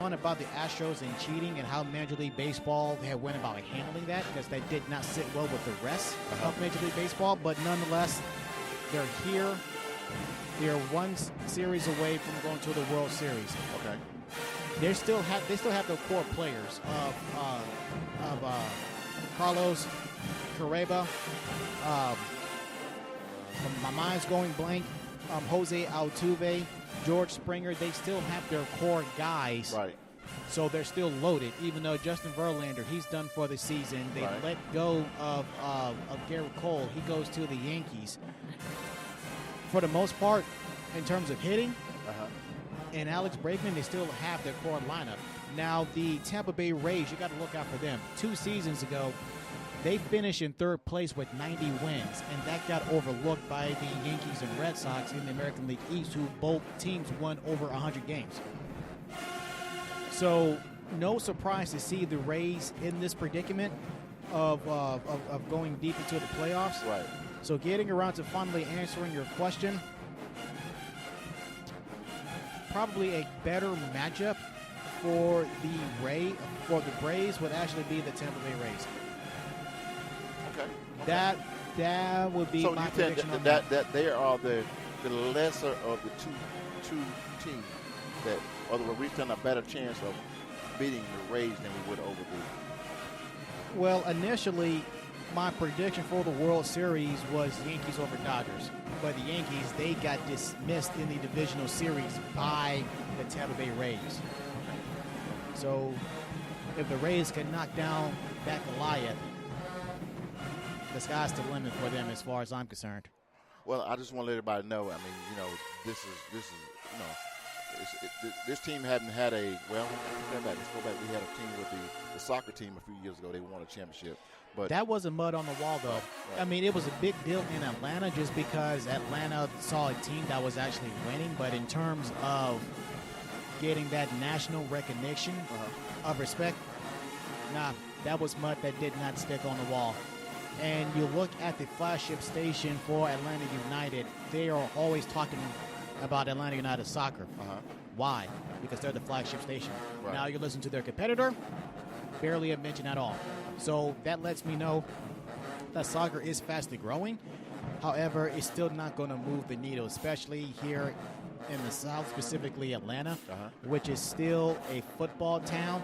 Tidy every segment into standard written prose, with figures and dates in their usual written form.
one about the Astros and cheating and how Major League Baseball had went about handling that, because that did not sit well with the rest of Major League Baseball. But nonetheless, they're here. They're one series away from going to the World Series. Okay. They still have the core players of Carlos Correa. My mind's going blank. Jose Altuve, George Springer. They still have their core guys. Right. So they're still loaded. Even though Justin Verlander, he's done for the season. They let go of Garrett Cole. He goes to the Yankees. For the most part, in terms of hitting, and Alex Bregman, they still have their core lineup. Now, the Tampa Bay Rays, you got to look out for them. 2 seasons ago, they finished in 3rd place with 90 wins, and that got overlooked by the Yankees and Red Sox in the American League East, who both teams won over 100 games. So, no surprise to see the Rays in this predicament of going deep into the playoffs. Right. So, getting around to finally answering your question, probably a better matchup for the Braves would actually be the Tampa Bay Rays. Okay. That would be my prediction. So that they are the lesser of the two teams that, other words, we stand a better chance of beating the Rays than we would over the. Well, initially, my prediction for the World Series was Yankees over Dodgers. But the Yankees, they got dismissed in the divisional series by the Tampa Bay Rays. So if the Rays can knock down that Goliath, the sky's the limit for them as far as I'm concerned. Well, I just want to let everybody know, I mean, this is this team hadn't had a, well, let's go back. We had a team with the soccer team a few years ago. They won a championship. But that wasn't mud on the wall, though. Right. I mean, it was a big deal in Atlanta just because Atlanta saw a team that was actually winning. But in terms of getting that national recognition of respect, nah, that was mud that did not stick on the wall. And you look at the flagship station for Atlanta United, they are always talking about Atlanta United soccer. Why? Because they're the flagship station. Right. Now you listen to their competitor, barely a mention at all. So that lets me know that soccer is fastly growing. However, it's still not going to move the needle, especially here in the South, specifically Atlanta, which is still a football town,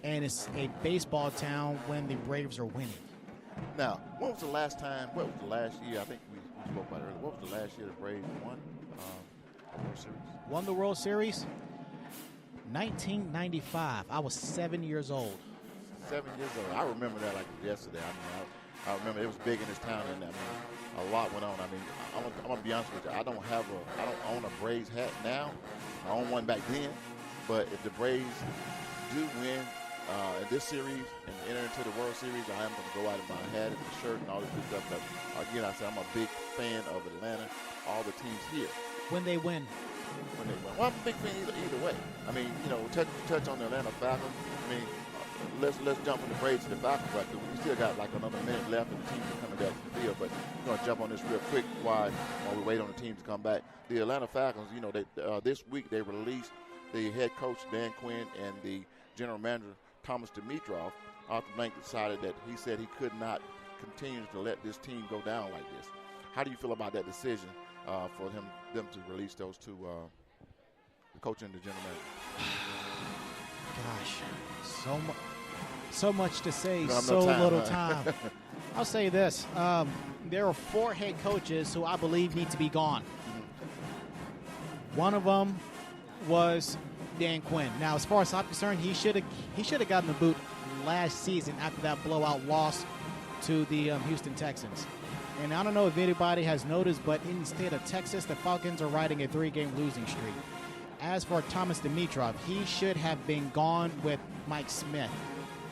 and it's a baseball town when the Braves are winning. Now, what was the last year? I think we spoke about it earlier. What was the last year the Braves won the World Series? Won the World Series? 1995. I was 7 years old. 7 years old. I remember that like yesterday. I mean, I remember it was big in this town, and I mean, a lot went on. I mean, I'm gonna be honest with you. I don't own a Braves hat now. I own one back then. But if the Braves do win in this series and enter into the World Series, I am going to go out and buy a hat and a shirt and all this good stuff. But again, I say I'm a big fan of Atlanta, all the teams here. When they win. Well, I'm a big fan either way. I mean, touch on the Atlanta Falcons. I mean, let's jump from the Braves to the Falcons right there. We still got like another minute left and the teams are coming down to the field. But we're going to jump on this real quick while we wait on the teams to come back. The Atlanta Falcons, this week they released the head coach, Dan Quinn, and the general manager, Thomas Dimitroff. Arthur Blank decided that he said he could not continue to let this team go down like this. How do you feel about that decision for them to release those two, the coach and the general manager? Gosh, so much to say, so little time. I'll say this. There are 4 head coaches who I believe need to be gone. One of them was Dan Quinn. Now, as far as I'm concerned, he should have gotten the boot last season after that blowout loss to the Houston Texans. And I don't know if anybody has noticed, but in the state of Texas, the Falcons are riding a 3-game losing streak. As for Thomas Dimitroff, he should have been gone with Mike Smith,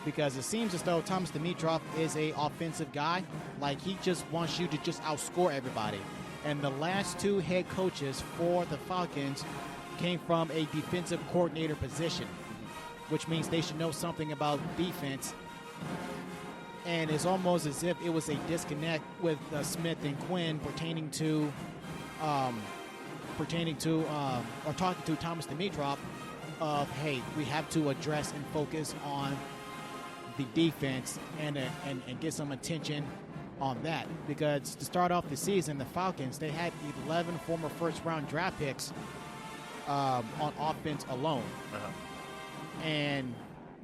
because it seems as though Thomas Dimitroff is a offensive guy. Like, he just wants you to just outscore everybody. And the last 2 head coaches for the Falcons came from a defensive coordinator position, which means they should know something about defense. And it's almost as if it was a disconnect with Smith and Quinn pertaining to or talking to Thomas Dimitroff of, hey, we have to address and focus on the defense and get some attention on that. Because to start off the season, the Falcons, they had 11 former first-round draft picks on offense alone. And,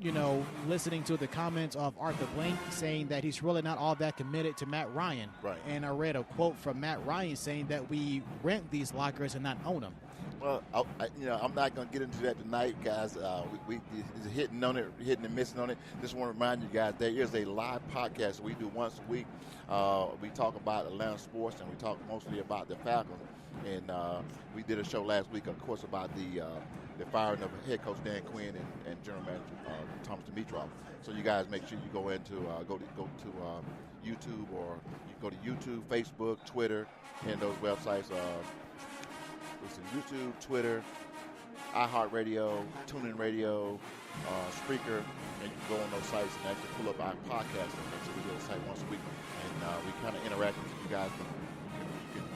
you know, listening to the comments of Arthur Blank saying that he's really not all that committed to Matt Ryan. Right. And I read a quote from Matt Ryan saying that we rent these lockers and not own them. Well, I'm not going to get into that tonight, guys. We hitting on it, hitting and missing on it. Just want to remind you guys, there is a live podcast we do once a week. We talk about Atlanta sports, and we talk mostly about the Falcons. And we did a show last week, of course, about the firing of head coach Dan Quinn and general manager Thomas Dimitroff. So you guys make sure you go into go to YouTube, or you go to YouTube, Facebook, Twitter, and those websites. It's in YouTube, Twitter, iHeartRadio, TuneIn Radio, Spreaker, and you can go on those sites and actually pull up our podcast. So we do a site once a week, and we kind of interact with you guys. You can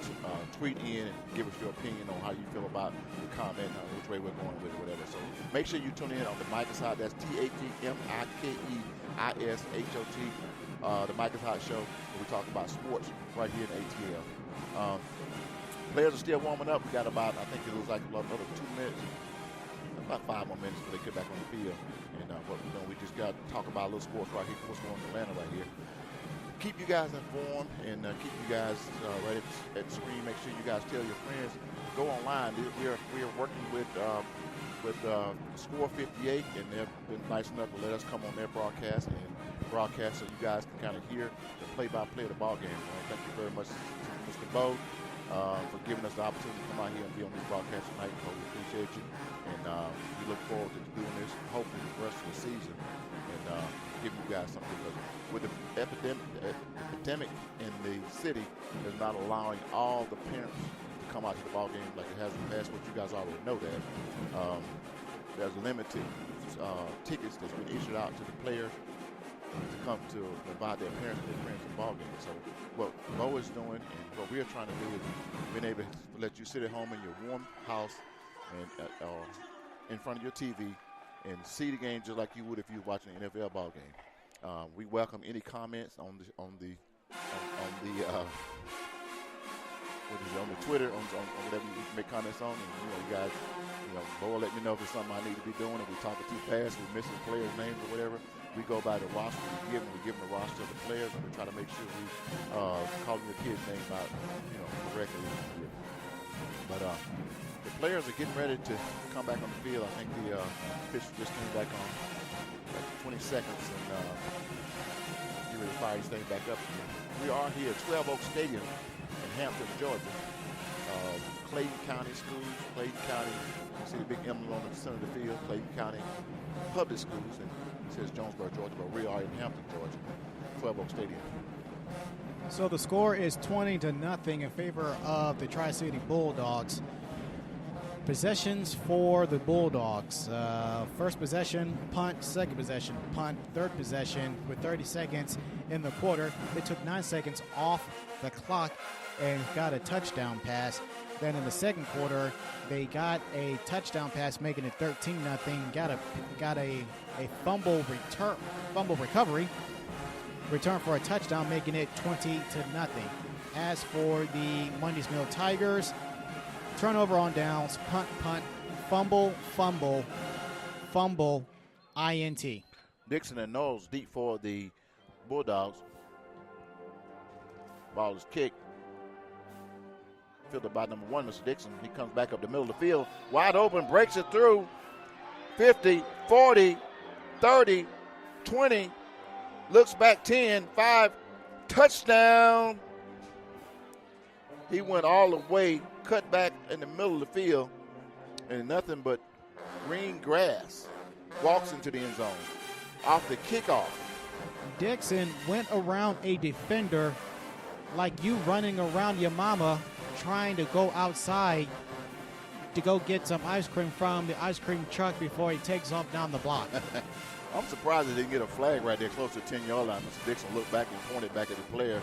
tweet in and give us your opinion on how you feel about the comment, which way we're going with it, whatever. So make sure you tune in on the Micah's Hot. That's THEMIKEISHOT. The Micah's Hot Show, where we talk about sports right here in ATL. Players are still warming up. We got about, I think it was like another 2 minutes, about 5 more minutes before they get back on the field. And we just got to talk about a little sports right here, what's going on in Atlanta right here. Keep you guys informed and keep you guys right at the screen. Make sure you guys tell your friends. Go online. We are working with Score 58, and they've been nice enough to let us come on their broadcast so you guys can kind of hear the play-by-play of the ball game. Thank you very much, Mr. Bo, for giving us the opportunity to come out here and be on this broadcast tonight. We appreciate you, and we look forward to doing this, hopefully the rest of the season, and giving you guys something. Because with the epidemic in the city is not allowing all the parents to come out to the ball game like it has in the past, which you guys already know that. There's limited tickets that's been issued out to the players to come to invite their parents to the ball game. So what Bo is doing and what we're trying to do is being able to let you sit at home in your warm house and in front of your TV and see the game just like you would if you were watching an NFL ball game. We welcome any comments on the Twitter, on whatever you make comments on, and you guys, Bo will let me know if it's something I need to be doing. If we're talking too fast, we're missing players' names or whatever. We go by the roster we give them the roster of the players, and we try to make sure we call your kid's name out, correctly. But the players are getting ready to come back on the field. I think the pitch just came back on, like 20 seconds, and get ready to fire this thing back up again. We are here at 12 Oak Stadium in Hampton, Georgia. Clayton County Schools, Clayton County, you see the big emblem on the center of the field, Clayton County Public Schools, and it says Jonesboro, Georgia, but we are in Hampton, Georgia, 12 Oak Stadium. So the score is 20-0 in favor of the Tri-City Bulldogs. Possessions for the Bulldogs. First possession, punt. Second possession, punt. Third possession with 30 seconds in the quarter. They took 9 seconds off the clock and got a touchdown pass. Then in the second quarter, they got a touchdown pass, making it 13-0. Got a fumble recovery. Return for a touchdown, making it 20-0. As for the Mundys Mill Tigers, turnover on downs, punt, fumble, INT. Dixon and Knowles deep for the Bulldogs. Ball is kicked. Fielded by number 1, Mr. Dixon. He comes back up the middle of the field. Wide open, breaks it through. 50, 40, 30, 20. Looks back 10, 5. Touchdown. He went all the way, cut back in the middle of the field, and nothing but green grass. Walks into the end zone off the kickoff. Dixon went around a defender like you running around your mama trying to go outside to go get some ice cream from the ice cream truck before he takes off down the block. I'm surprised they didn't get a flag right there close to the 10-yard line. Mr. Dixon looked back and pointed back at the player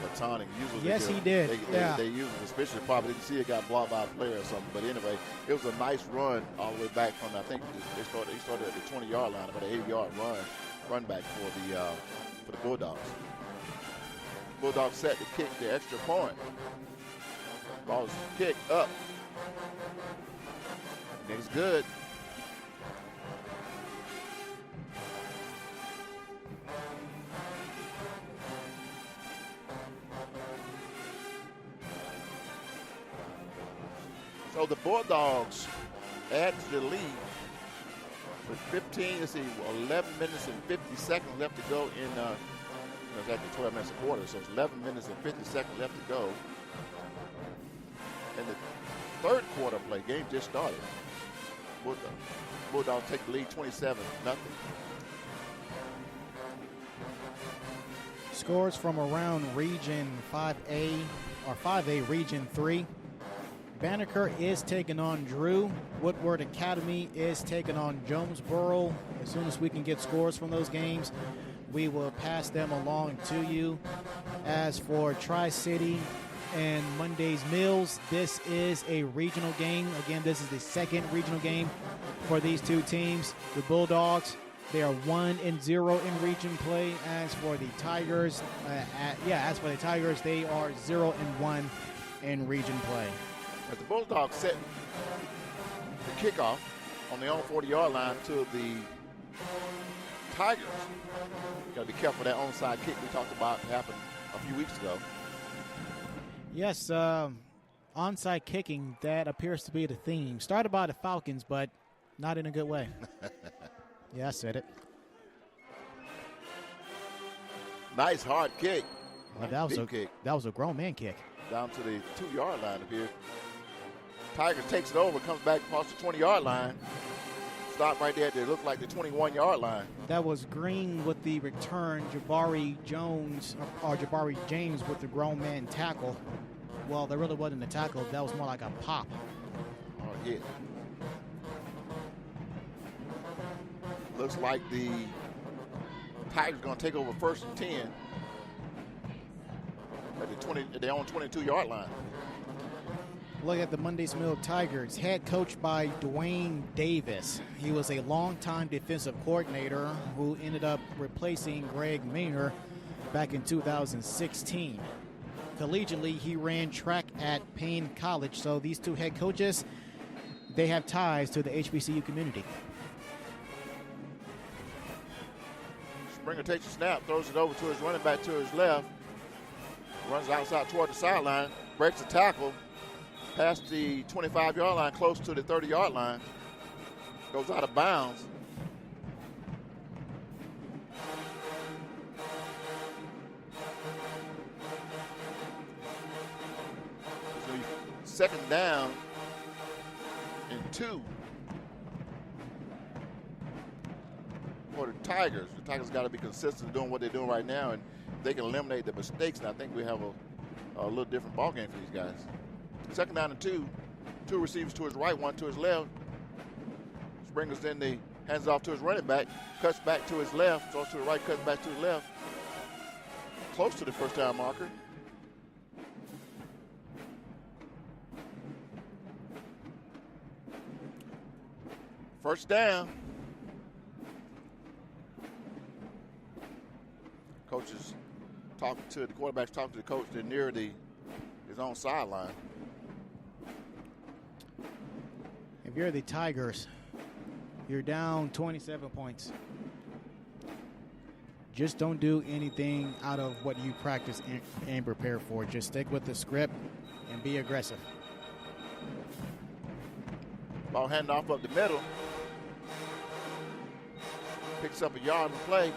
a taunting. Usually Yes, he did. They use it, especially probably didn't see it got blocked by a player or something. But anyway, it was a nice run all the way back from, I think they started at the 20-yard line, about an 80-yard run back for the Bulldogs. Bulldogs set to kick the extra point. Ball's kicked up. And it's good. So the Bulldogs add to the lead with 11 minutes and 50 seconds left to go in, it's actually 12 minutes a quarter, so it's 11 minutes and 50 seconds left to go. In the third quarter play, game just started. Bulldogs take the lead 27-0. Scores from around Region 5A or 5A Region 3. Banneker is taking on Drew. Woodward Academy is taking on Jonesboro. As soon as we can get scores from those games, we will pass them along to you. As for Tri-City and Mundys Mills, this is a regional game. Again, this is the second regional game for these two teams. The Bulldogs, they are 1-0 in region play. As for the Tigers, they are 0-1 in region play. As the Bulldogs set the kickoff on their own 40-yard line to the Tigers. You got to be careful that onside kick we talked about happened a few weeks ago. Yes, onside kicking, that appears to be the theme. Started by the Falcons, but not in a good way. Yeah, I said it. Nice hard kick. Well, that was a grown man kick. Down to the 2-yard line up here. Tigers takes it over, comes back across the 20-yard line. Stop right there. They look like the 21-yard line. That was Green with the return. Jabari James with the grown man tackle. Well, that really wasn't a tackle. That was more like a pop. Oh, yeah. Looks like the Tigers going to take over 1st and 10 at their own 22-yard line. Look at the Mundys Mill Tigers, head coached by Dwayne Davis. He was a longtime defensive coordinator who ended up replacing Greg Maynor back in 2016. Collegiately, he ran track at Payne College, so these two head coaches, they have ties to the HBCU community. Springer takes a snap, throws it over to his running back to his left, runs outside toward the sideline, breaks the tackle, past the 25-yard line, close to the 30-yard line, goes out of bounds. So 2nd down and 2 for the Tigers. The Tigers got to be consistent doing what they're doing right now, and they can eliminate the mistakes, and I think we have a little different ball game for these guys. 2nd down and 2. 2 receivers to his right, 1 to his left. Springer's then the hands off to his running back, cuts back to his left, throws to the right, cuts back to the left. Close to the 1st down marker. First down. Coaches talking to the quarterback's talking to the coach. They're near his own sideline. If you're the Tigers, you're down 27 points. Just don't do anything out of what you practice and prepare for. Just stick with the script and be aggressive. Ball handoff up the middle. Picks up a yard in play.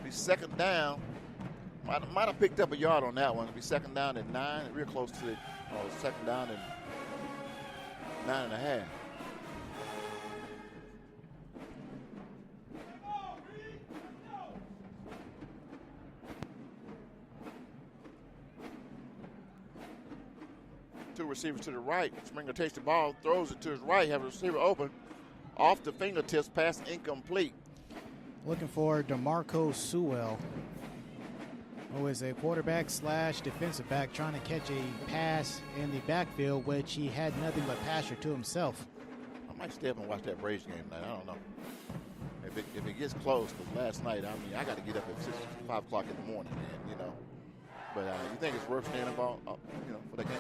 Be 2nd down. Might have picked up a yard on that one. It'll be 2nd down and 9, real close to the 2nd down and 9.5. Two receivers to the right. Springer takes the ball, throws it to his right, have a receiver open. Off the fingertips, pass incomplete. Looking for DeMarco Sewell, who is a quarterback / defensive back trying to catch a pass in the backfield, which he had nothing but passer to himself. I might stay up and watch that Braves game tonight. I don't know. If it gets close, because last night, I mean, I got to get up at 5 o'clock in the morning, man, you know. But you think it's worth staying about, you know, for that game?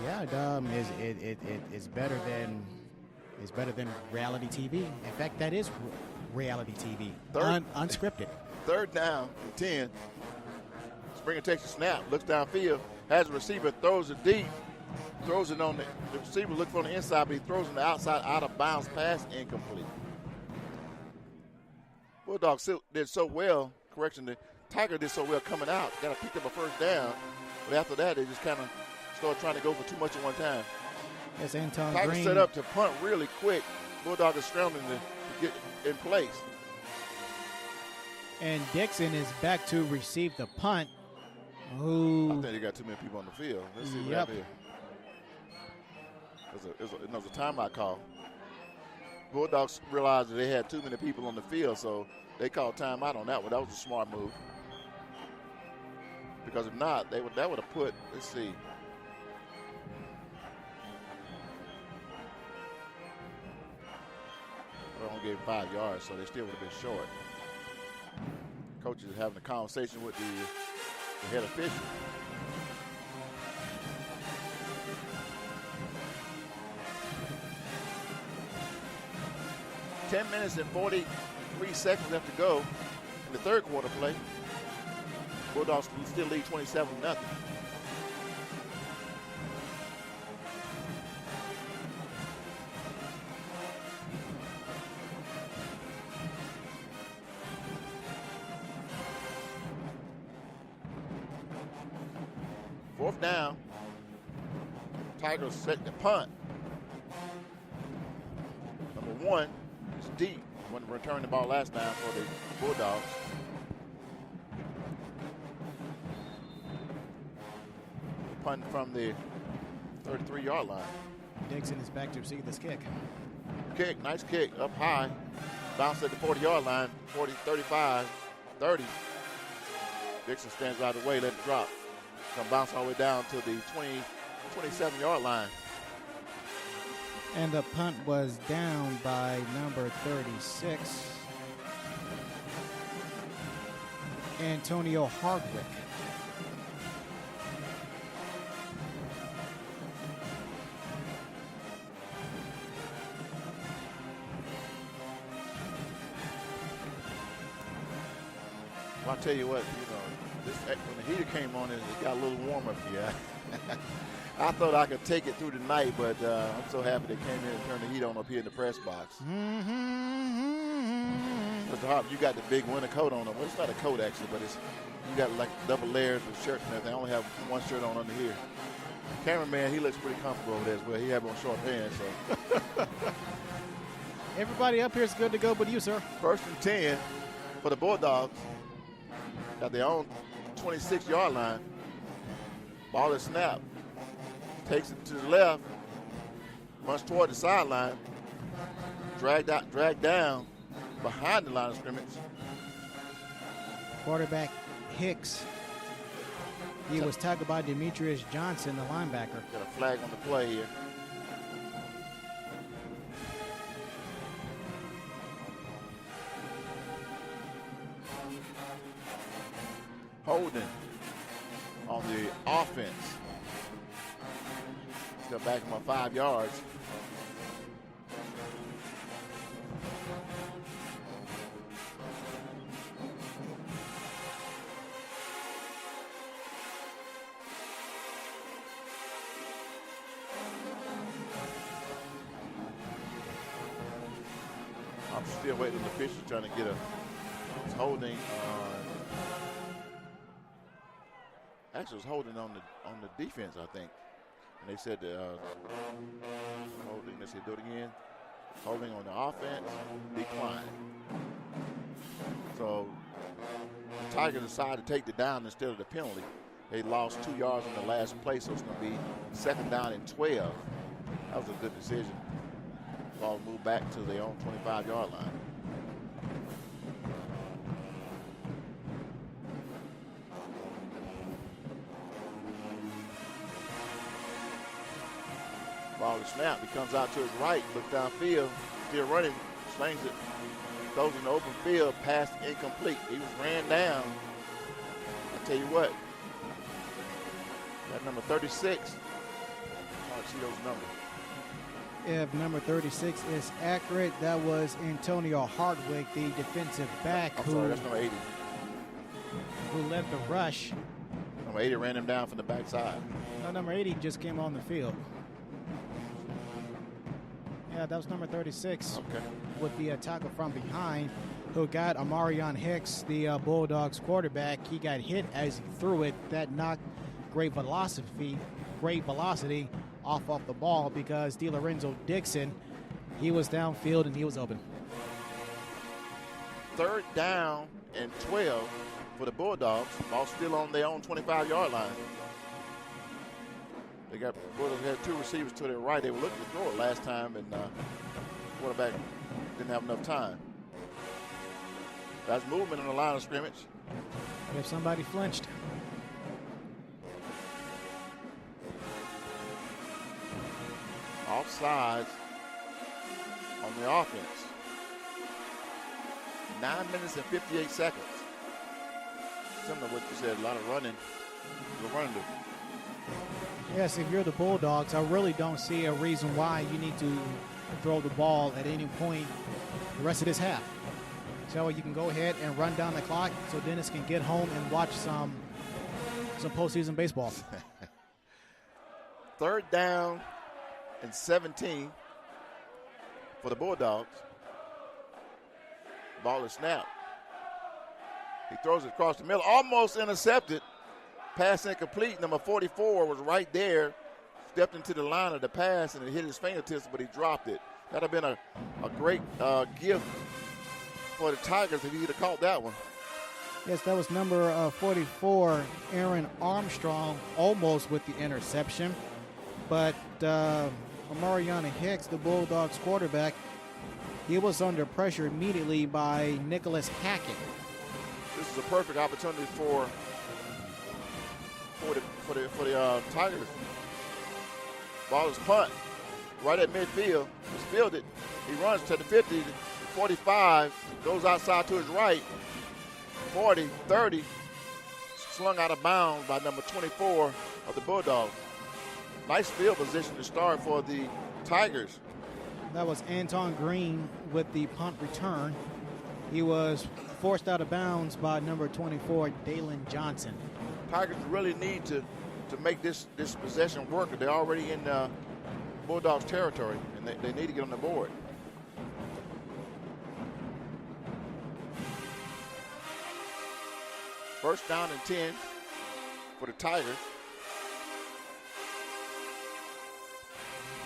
Yeah, it's better than reality TV. In fact, that is reality TV, unscripted. Third down, 10. Springer takes a snap, looks downfield, has a receiver, throws it deep, throws it on the receiver, looks on the inside, but he throws on the outside, out of bounds, pass incomplete. Bulldogs did so well, the Tiger did so well coming out, got to pick up a first down, but after that, they just kind of started trying to go for too much at one time. Yes, Anton Tiger Green set up to punt really quick. Bulldog is scrambling to get in place. And Dixon is back to receive the punt. I think they got too many people on the field. Let's see what happened here. It was a timeout call. Bulldogs realized that they had too many people on the field, so they called timeout on that one. That was a smart move. Because if not, that would have put, let's see. They only gave 5 yards, so they still would have been short. Coaches are having a conversation with the head official. $10 minutes and 43 seconds left to go in the third quarter play. Bulldogs still lead 27-0. Fourth down. Tigers set the punt. Number 1 is deep. When returning the ball last time for the Bulldogs. Punt from the 33-yard line. Dixon is back to receive this kick. Kick, nice kick, up high. Bounce at the 40-yard line, 40, 35, 30. Dixon stands out of the way, let it drop. Gonna bounce all the way down to the 27-yard line. And the punt was down by number 36, Antonio Hardwick. I'll tell you what, when the heater came on, it got a little warmer here. I thought I could take it through the night, but I'm so happy they came in and turned the heat on up here in the press box. Mr. Harp, you got the big winter coat on. Well, it's not a coat actually, but you got like double layers of shirts and everything. I only have one shirt on under here. Cameraman, he looks pretty comfortable over there as well. He have on short pants, so. Everybody up here is good to go but you, sir. 1st and 10 for the Bulldogs. Got their own 26-yard line. Ball is snapped. Takes it to the left. Runs toward the sideline. Dragged down behind the line of scrimmage. Quarterback Hicks. He was tackled by Demetrius Johnson, the linebacker. Got a flag on the play here. Holding on the offense. Still back him on 5 yards. I'm still waiting on the official trying to get a holding on. Actually, it was holding on the defense, I think. And they said holding. Let's see, do it again. Holding on the offense, decline. So the Tigers decided to take the down instead of the penalty. They lost 2 yards in the last play, so it's going to be second down and 12. That was a good decision. Ball moved back to their own 25-yard line. Ball is snapped. He comes out to his right, looks downfield, still running, slings it, goes in the open field, pass incomplete. He was ran down. I tell you what, that number 36. Hard to see those numbers. If number 36 is accurate, that was Antonio Hardwick, the defensive back I'm sorry, that's number 80. Who led the rush. Number 80 ran him down from the backside. No, number 80 just came on the field. Yeah, that was number 36. Okay. With the tackle from behind, who got Amarion Hicks, the Bulldogs quarterback. He got hit as he threw it. That knocked great velocity off the ball because DeLorenzo Dixon, he was downfield and he was open. Third down and 12 for the Bulldogs. Ball still on their own 25-yard line. They got Bulldogs had 2 receivers to their right. They were looking to throw it last time, and quarterback didn't have enough time. That's movement on the line of scrimmage. If somebody flinched. Offsides on the offense. 9 minutes and 58 seconds. Similar to what you said, a lot of running. We're running. Yes, if you're the Bulldogs, I really don't see a reason why you need to throw the ball at any point the rest of this half. So you can go ahead and run down the clock so Dennis can get home and watch some postseason baseball. Third down and 17 for the Bulldogs. Ball is snapped. He throws it across the middle, almost intercepted. Pass incomplete. Number 44 was right there, stepped into the line of the pass, and it hit his fingertips, but he dropped it. That would have been a great gift for the Tigers if he would have caught that one. Yes, that was number 44, Aaron Armstrong, almost with the interception. But Amarion Hicks, the Bulldogs quarterback, he was under pressure immediately by Nicholas Hackett. This is a perfect opportunity for the Tigers. Ball is punt right at midfield. He's fielded. He runs to the 50, 45, goes outside to his right, 40, 30, slung out of bounds by number 24 of the Bulldogs. Nice field position to start for the Tigers. That was Anton Green with the punt return. He was forced out of bounds by number 24, Dalen Johnson. Tigers really need to make this possession work. They're already in Bulldogs territory, and they need to get on the board. First down and 10 for the Tigers.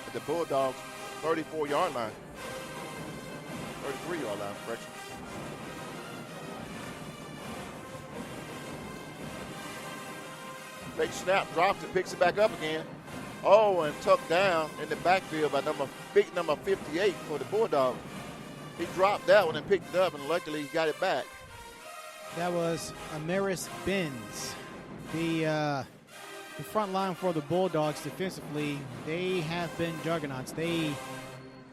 At the Bulldogs 34-yard line. 33-yard line, correction. Fake snap, drops it, picks it back up again. Oh, and tucked down in the backfield by big number 58 for the Bulldogs. He dropped that one and picked it up, and luckily he got it back. That was Amaris Benz. The front line for the Bulldogs defensively, they have been juggernauts. They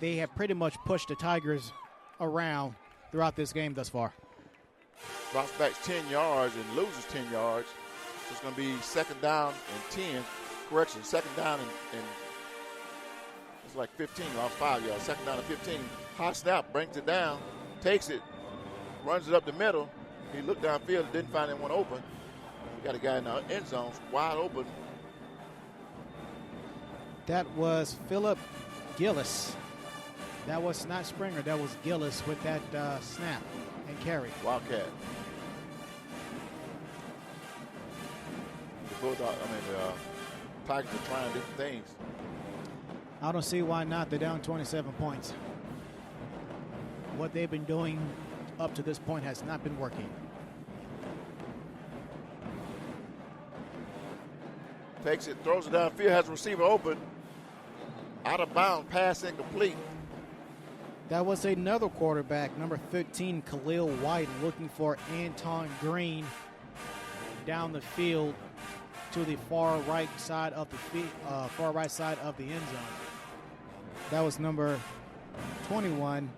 have pretty much pushed the Tigers around throughout this game thus far. Drops back 10 yards and loses 10 yards. So it's going to be second down and 10. Correction, second down and it's like 15, lost 5 yards. Second down and 15. High snap, brings it down, takes it, runs it up the middle. He looked downfield, didn't find anyone open. We got a guy in the end zone, wide open. That was Philip Gillis. That was not Springer, that was Gillis with that snap and carry. Wildcat. The Tigers are trying different things. I don't see why not. They're down 27 points. What they've been doing up to this point has not been working. Takes it, throws it downfield, has a receiver open. Out of bounds, pass incomplete. That was another quarterback, number 15, Khalil White, looking for Anton Green down the field to the far right side of the end zone. That was number 21,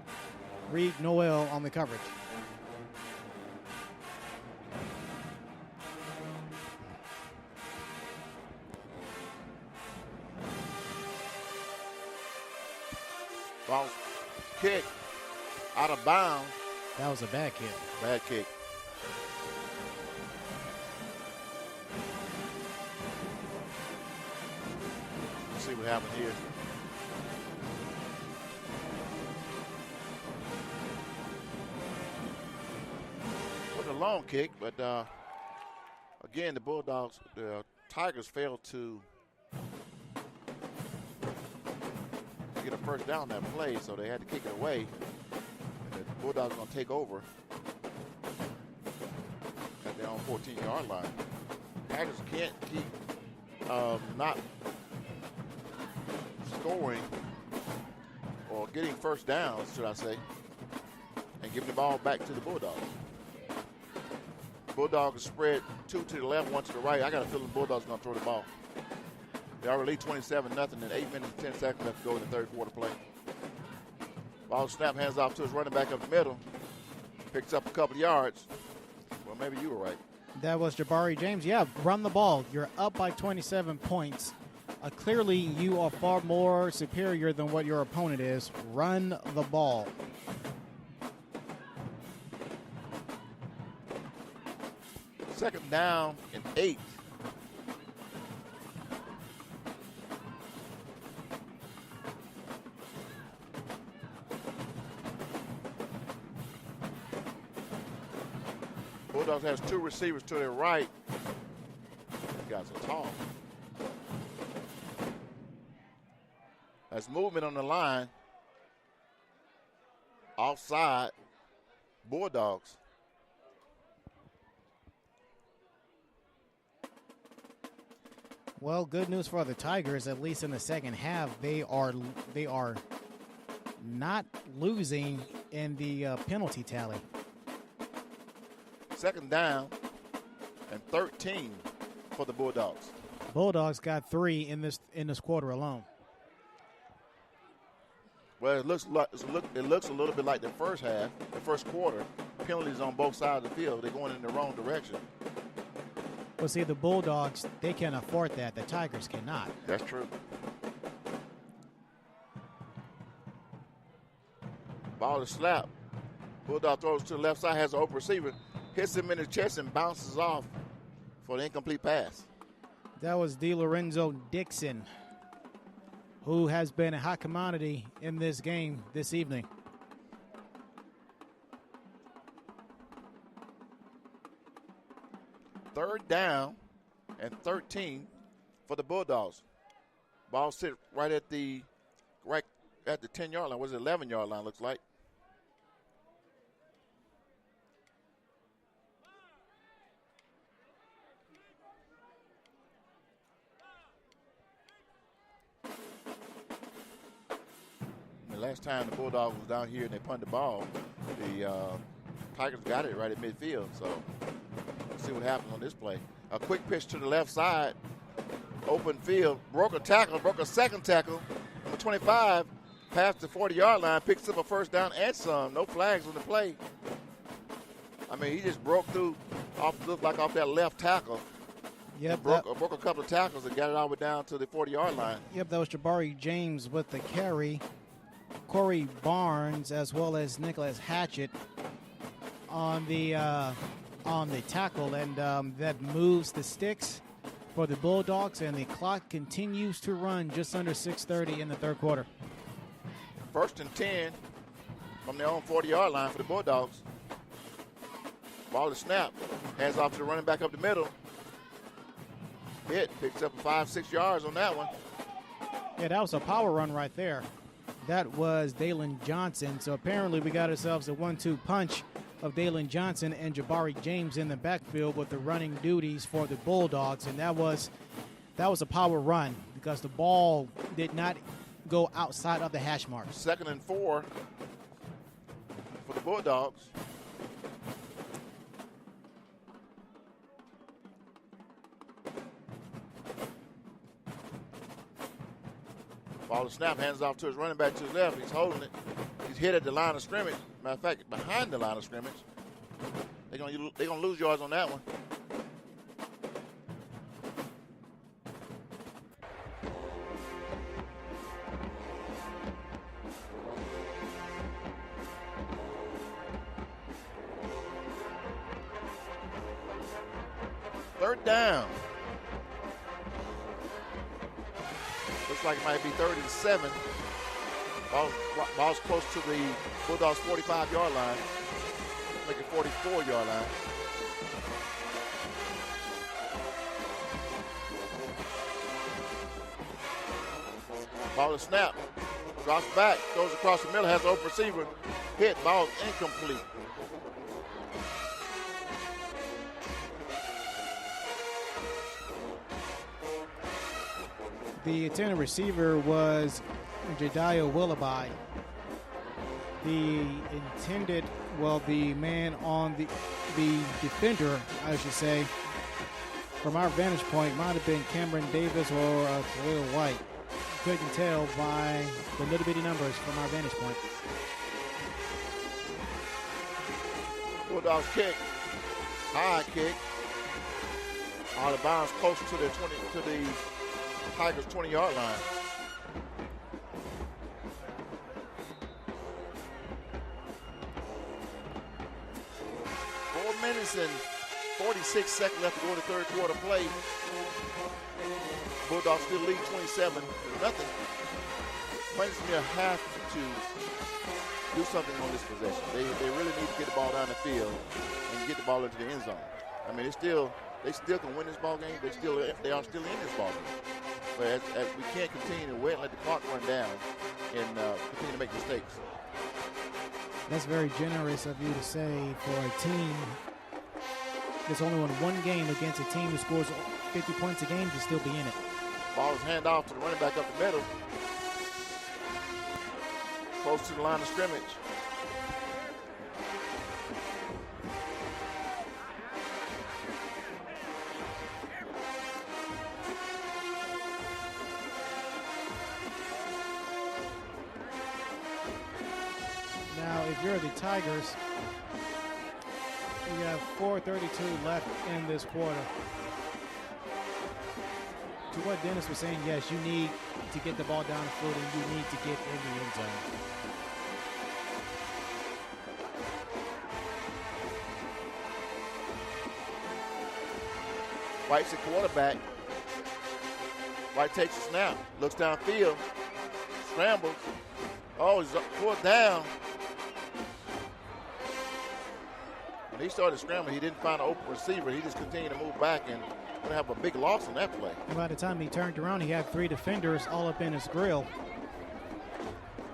Reed Noel on the coverage. Ball kick out of bounds. That was a bad kick. Bad kick. Let's see what happened here. With a long kick, but again, the Tigers failed to get a first down that play, so they had to kick it away. And the Bulldogs are going to take over at their own 14-yard line. Tigers can't keep not scoring or getting first downs, should I say, and giving the ball back to the Bulldogs. Bulldogs spread 2 to the left, 1 to the right. I got a feeling the Bulldogs are going to throw the ball. They already lead 27-0 and 8 minutes and 10 seconds left to go in the third quarter play. Ball snap, hands off to his running back up the middle. Picks up a couple yards. Well, maybe you were right. That was Jabari James. Yeah, run the ball. You're up by 27 points. Clearly, you are far more superior than what your opponent is. Run the ball. Second down and 8. Bulldogs has 2 receivers to their right. These guys are tall. There's movement on the line. Offside. Bulldogs. Well, good news for the Tigers, at least in the second half. They are not losing in the penalty tally. Second down and 13 for the Bulldogs. Bulldogs got 3 in this quarter alone. Well, it looks a little bit like the first half, the first quarter. Penalties on both sides of the field. They're going in the wrong direction. Well, see, the Bulldogs, they can afford that. The Tigers cannot. That's true. Ball is slapped. Bulldog throws to the left side, has an open receiver, hits him in the chest and bounces off for the incomplete pass. That was DeLorenzo Dixon, who has been a hot commodity in this game this evening. Third down and 13 for the Bulldogs. Ball sit right at the 10-yard line. Was it 11-yard line, looks like. The last time the Bulldogs was down here and they punted the ball, the Tigers got it right at midfield. So let's see what happens on this play. A quick pitch to the left side, open field, broke a second tackle. Number 25 past the 40-yard line, picks up a first down and some. No flags on the play. I mean, he just broke through, looked like off that left tackle. Yep, broke a couple of tackles and got it all the way down to the 40-yard line. Yep, that was Jabari James with the carry. Corey Barnes as well as Nicholas Hatchett on the tackle, and that moves the sticks for the Bulldogs, and the clock continues to run just under 6:30 in the third quarter. First and 10 from their own 40-yard line for the Bulldogs. Ball is snapped. Hands off to the running back up the middle. Picks up 5-6 yards on that one. Yeah, that was a power run right there. That was Dalen Johnson. So apparently we got ourselves a 1-2 punch of Dalen Johnson and Jabari James in the backfield with the running duties for the Bulldogs. And that was That was a power run because the ball did not go outside of the hash mark. 2nd and 4 for the Bulldogs. Ball to snap, hands off to his running back to his left. He's holding it. He's hit at the line of scrimmage. Matter of fact, behind the line of scrimmage. They're gonna lose yards on that one. Third down. Looks like it might be 3rd and 7. Ball's close to the Bulldogs' 45-yard line. Make it 44-yard line. Ball to snap. Drops back. Goes across the middle. Has an open receiver. Hit. Ball incomplete. The intended receiver was Jediah Willoughby. The man on the defender, I should say, from our vantage point, might have been Cameron Davis or Khalil White. Couldn't tell by the little bitty numbers from our vantage point. Bulldogs kick. High kick. Out of bounds, close to the Tigers' 20-yard line. Minutes and 46 seconds left to go to third quarter play. Bulldogs still lead 27-0. Plainsmere have to do something on this possession. They really need to get the ball down the field and get the ball into the end zone. I mean, they still can win this ball game. They are still in this ball game. But as we can't continue to wait and let the clock run down and continue to make mistakes. That's very generous of you to say for a team that's only won one game against a team who scores 50 points a game to still be in it. Ball is handed off to the running back up the middle. Close to the line of scrimmage. Now, if you're the Tigers, you have 4:32 left in this quarter. To what Dennis was saying, yes, you need to get the ball down the field and you need to get in the end zone. White's the quarterback. White takes a snap, looks downfield, scrambles. Oh, he's pulled down. When he started scrambling, he didn't find an open receiver. He just continued to move back and going to have a big loss on that play. And by the time he turned around, he had 3 defenders all up in his grill.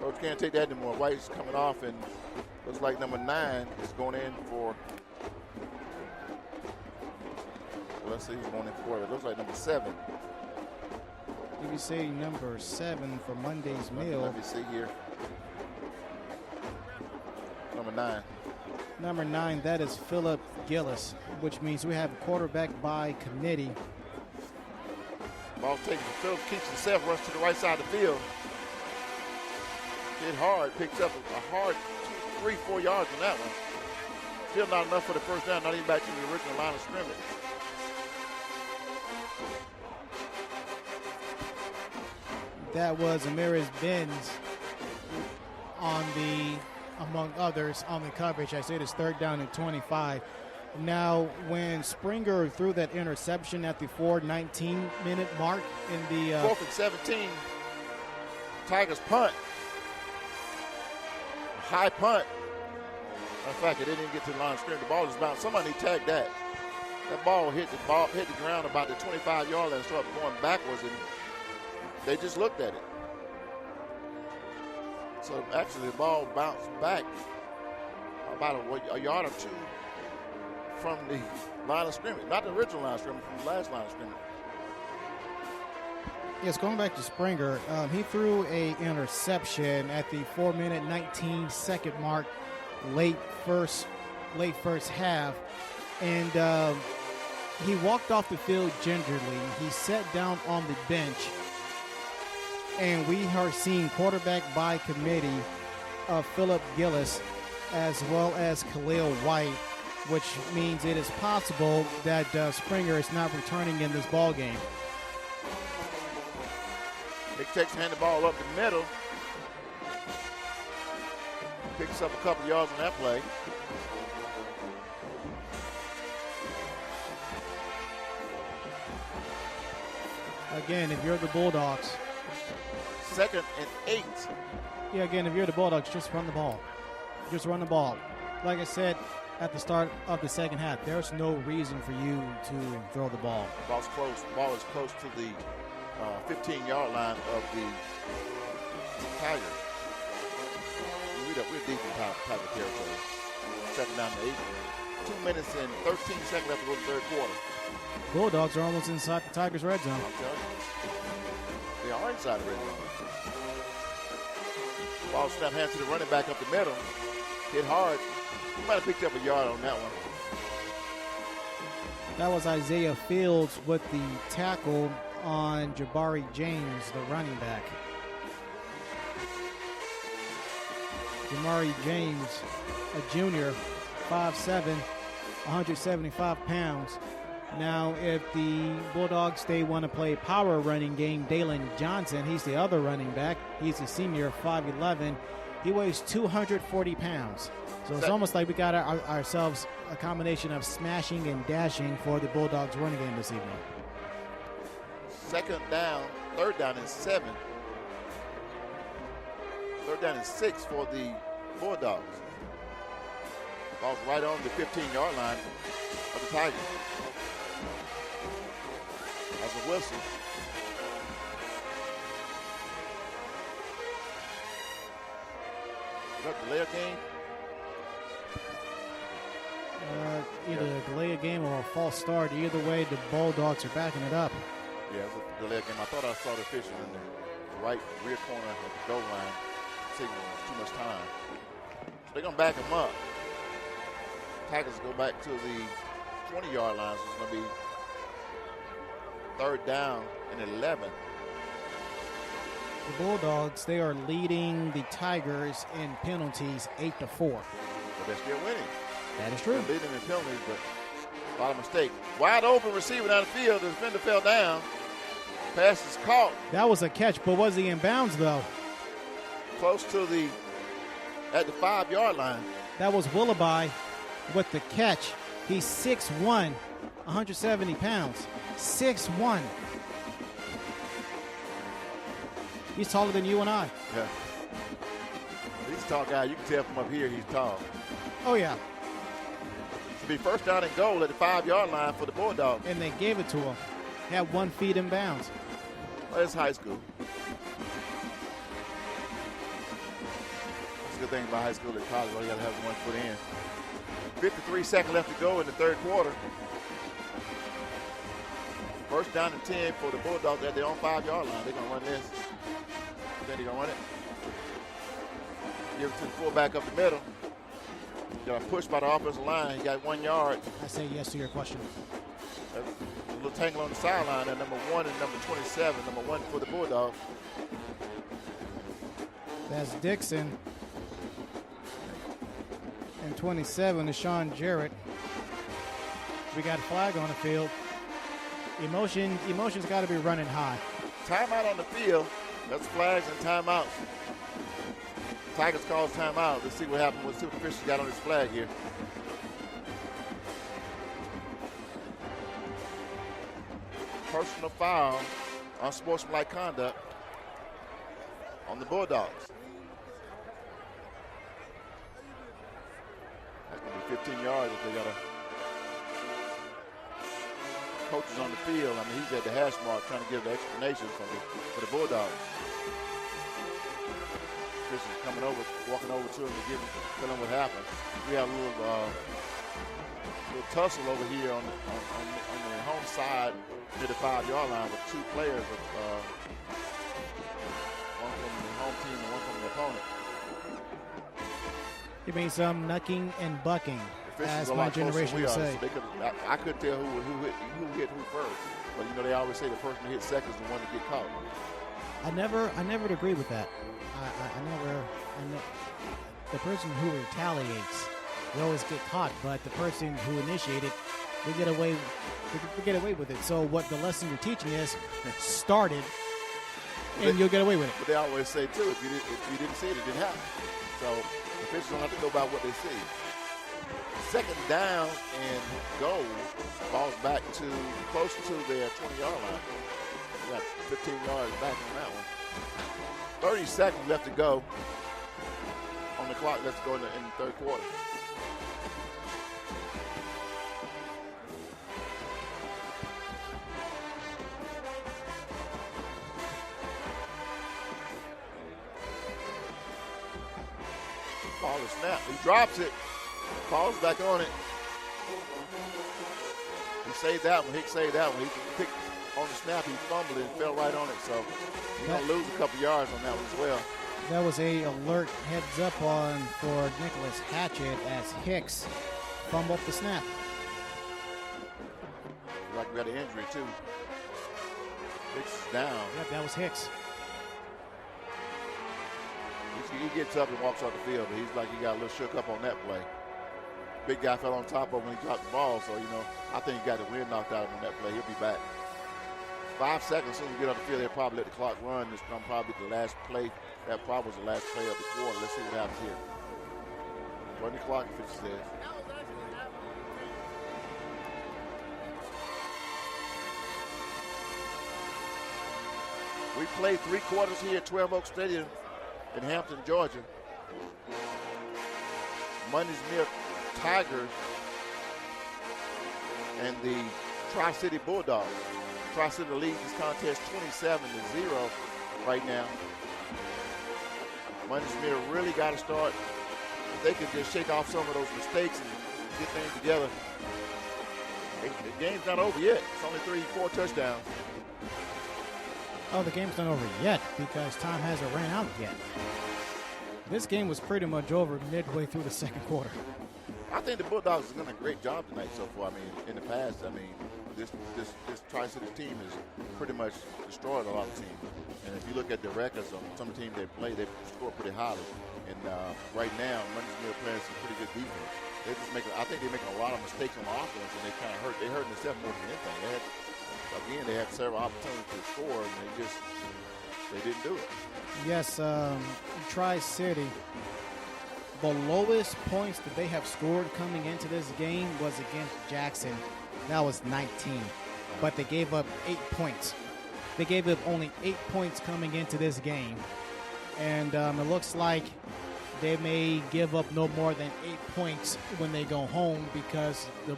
Coach can't take that anymore. White's coming off, and looks like number 9 is going in for. Let's see who's going in for it. It looks like number 7. If you say number 7 for Monday's meal. Let me see here. Number 9. Number 9, that is Philip Gillis, which means we have a quarterback by committee. Ball's taken to Phillips, keeps himself, runs to the right side of the field. Hit hard, picks up a hard 3-4 yards on that one. Still not enough for the first down, not even back to the original line of scrimmage. That was Amaris Benz on the, among others, on the coverage. I said it's 3rd down and 25. Now, when Springer threw that interception at the 4:19-minute mark in the 4th and 17, Tigers punt. High punt. In fact, it didn't even get to the line of scrimmage. The ball just bounced. Somebody tagged that. That ball hit the ground about the 25-yard line and started going backwards, and they just looked at it. So actually, the ball bounced back about a yard or 2 from the line of scrimmage. Not the original line of scrimmage, from the last line of scrimmage. Yes, going back to Springer, he threw a interception at the 4-minute, 19-second mark, late first half, and he walked off the field gingerly. He sat down on the bench, and we are seeing quarterback by committee of Philip Gillis as well as Khalil White, which means it is possible that Springer is not returning in this ball game. Big Tex hand the ball up the middle. Picks up a couple yards on that play. Again, if you're the Bulldogs. 2nd and 8. Yeah, again, if you're the Bulldogs, just run the ball. Just run the ball. Like I said at the start of the second half, there's no reason for you to throw the ball. Ball's close. Ball is close to the 15-yard line of the Tigers. We're deep in Tiger territory. 2nd down and 8. 2 minutes and 13 seconds left to go to the third quarter. Bulldogs are almost inside the Tigers' red zone. I'm telling you. They are inside the red zone. Ball snap hands to the running back up the middle. Hit hard. He might have picked up a yard on that one. That was Isaiah Fields with the tackle on Jabari James, the running back. Jabari James, a junior, 5'7", 175 pounds. Now, if the Bulldogs, they want to play power running game, Dalen Johnson, he's the other running back. He's a senior, 5'11". He weighs 240 pounds. So it's almost like we got ourselves a combination of smashing and dashing for the Bulldogs running game this evening. 2nd down, 3rd down and 7. 3rd down and 6 for the Bulldogs. Ball's right on the 15-yard line of the Tigers. That's a whistle. Is that delay a game? Either a delay a game or a false start. Either way, the Bulldogs are backing it up. Yeah, it's a delay a game. I thought I saw the official in the right rear corner of the goal line signaling too much time. So they're going to back him up. Tigers go back to the 20-yard line, so it's going to be 3rd down and 11. The Bulldogs, they are leading the Tigers in penalties 8-4. But they're still winning. That is true. They're leading in penalties, but a lot of mistake. Wide open receiver down the field. The defender fell down. Pass is caught. That was a catch, but was he in bounds, though? Close to at the 5-yard line. That was Willoughby with the catch. He's 6'1", 170 pounds. 6'1". He's taller than you and I. Yeah. He's a tall guy. You can tell from up here he's tall. Oh, yeah. To be 1st down and goal at the 5-yard line for the Bulldogs. And they gave it to him. He had 1 feet in bounds. Well, it's high school. That's a good thing about high school and college. Well, you got to have 1 foot in. 53 seconds left to go in the third quarter. 1st down and 10 for the Bulldogs at their own 5-yard line. They're going to run this. Then they're going to run it. Give it to the fullback up the middle. Got a push by the offensive line. He got 1 yard. I say yes to your question. That's a little tangle on the sideline there. Number 1 and number 27. Number 1 for the Bulldogs. That's Dixon. And 27 is Sean Jarrett. We got a flag on the field. Emotion's got to be running high. Timeout on the field. That's flags and timeouts. Tigers calls timeout. Let's see what happened. Let's see what the officials got on this flag here. Personal foul, unsportsmanlike conduct on the Bulldogs. That's going to be 15 yards if they got a coaches on the field. I mean, he's at the hash mark trying to give the explanation for the Bulldogs. Officials coming over, walking over to him and telling him what happened. We have a little tussle over here on the home side near the 5-yard line with 2 players, one from the home team and one from the opponent. You mean some knucking and bucking, as A my lot closer than generation we would are, say. so I couldn't tell who hit who first. But you know, they always say the person who hits second is the one to get caught. I never would agree with that. The person who retaliates, they always get caught, but the person who initiated, they get away with it. So what the lesson you're teaching is, start it, and you'll get away with it. But they always say too, if you didn't see it, it didn't happen. So officials don't have to go by what they see. Second down and goal, falls back to close to their 20-yard line. We got 15 yards back on that one. 30 seconds left to go on the clock. Let's go in the third quarter. Ball is snapped. He drops it. Falls back on it. He saved that one. Hicks saved that one. He picked on the snap. He fumbled it and fell right on it. So he's going to lose a couple yards on that one as well. That was a alert heads up on for Nicholas Hatchett as Hicks fumbled the snap. Like we got an injury too. Hicks is down. Yep, that was Hicks. He gets up and walks off the field, but he's like he got a little shook up on that play. Big guy fell on top of him when he dropped the ball, so, you know, I think he got the wind knocked out of him on that play. He'll be back. 5 seconds, as soon as we get on the field, they'll probably let the clock run. This is probably the last play. That probably was the last play of the quarter. Let's see what happens here. Run the clock, if it says. We played 3 quarters here at 12 Oak Stadium in Hampton, Georgia. Mundys Tigers and the Tri-City Bulldogs. Tri-City leads this contest 27-0 right now. Mundys really got to start. If they can just shake off some of those mistakes and get things together. The game's not over yet. It's only 3-4 touchdowns. Oh, the game's not over yet because time hasn't ran out yet. This game was pretty much over midway through the second quarter. I think the Bulldogs have done a great job tonight so far. I mean, in the past, this Tri-City team has pretty much destroyed a lot of teams. And if you look at the records of some teams they play, they score pretty highly. And right now, Mundys Mill playing some pretty good defense. I think they're making a lot of mistakes on offense, and they kind of hurt. They hurt themselves more than anything. They had several opportunities to score, and they didn't do it. Yes, Tri-City, the lowest points that they have scored coming into this game was against Jackson. That was 19, but they gave up 8 points. They gave up only 8 points coming into this game, and it looks like they may give up no more than 8 points when they go home because the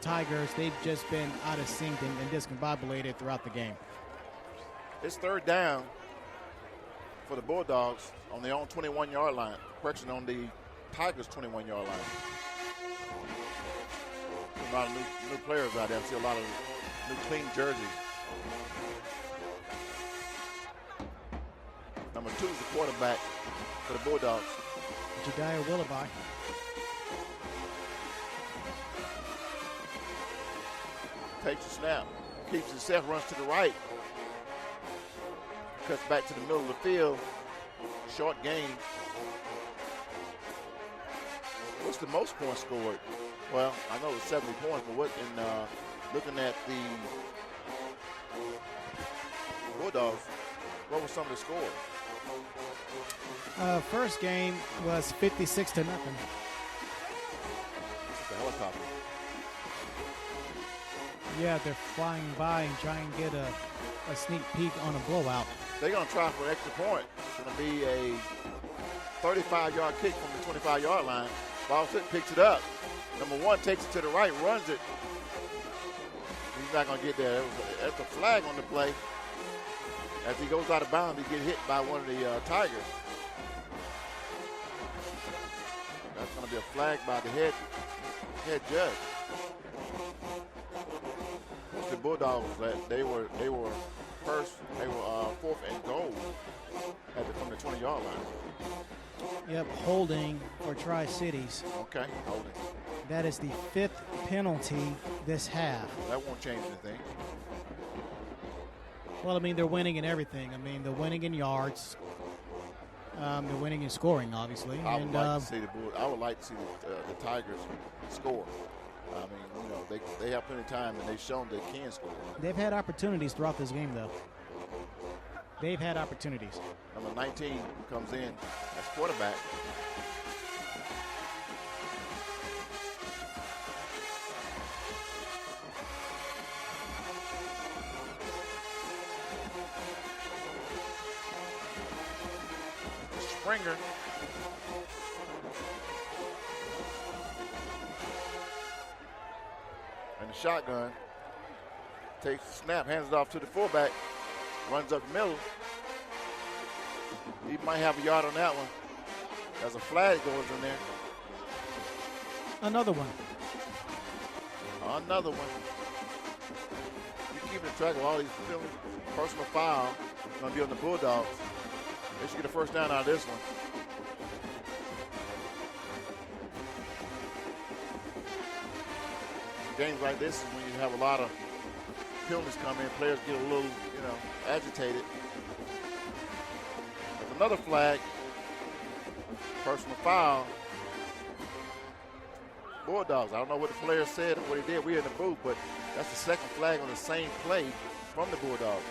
Tigers, they've just been out of sync and discombobulated throughout the game. It's third down for the Bulldogs on their own 21-yard line. Correction, on the Tigers' 21-yard line. A lot of new players out there. I see a lot of new clean jerseys. Number 2 is the quarterback for the Bulldogs. Jediah Willoughby. Takes the snap, keeps it set, runs to the right. Cuts back to the middle of the field. Short gain. What's the most points scored? Well, I know it's 70 points, but looking at the Bulldogs, what was some of the scores? First game was 56-0. This is the helicopter. Yeah, they're flying by and trying to get a sneak peek on a blowout. They're going to try for an extra point. It's going to be a 35-yard kick from the 25-yard line. Ballsett picks it up. Number 1 takes it to the right, runs it. He's not going to get there. That's a flag on the play. As he goes out of bounds, he gets hit by one of the Tigers. That's going to be a flag by the head judge. Bulldogs that they were fourth and goal from the 20-yard line. Yep, holding for Tri-Cities. Okay, holding. That is the 5th penalty this half. That won't change anything. Well, I mean, they're winning in everything. I mean, they're winning in yards. They're winning in scoring, obviously. I would like to see the Tigers score. I mean, you know, they have plenty of time, and they've shown they can score. They've had opportunities throughout this game, though. They've had opportunities. Number 19 comes in as quarterback. Springer. And the shotgun. Takes the snap, hands it off to the fullback. Runs up the middle. He might have a yard on that one. There's a flag goes in there. Another one. Another one. You keeping track of all these personal foul. Going to be on the Bulldogs. They should get a first down out of this one. Games like this is when you have a lot of penalties come in. Players get a little, agitated. There's another flag. Personal foul. Bulldogs. I don't know what the player said or what he did. We're in the booth, but that's the second flag on the same play from the Bulldogs.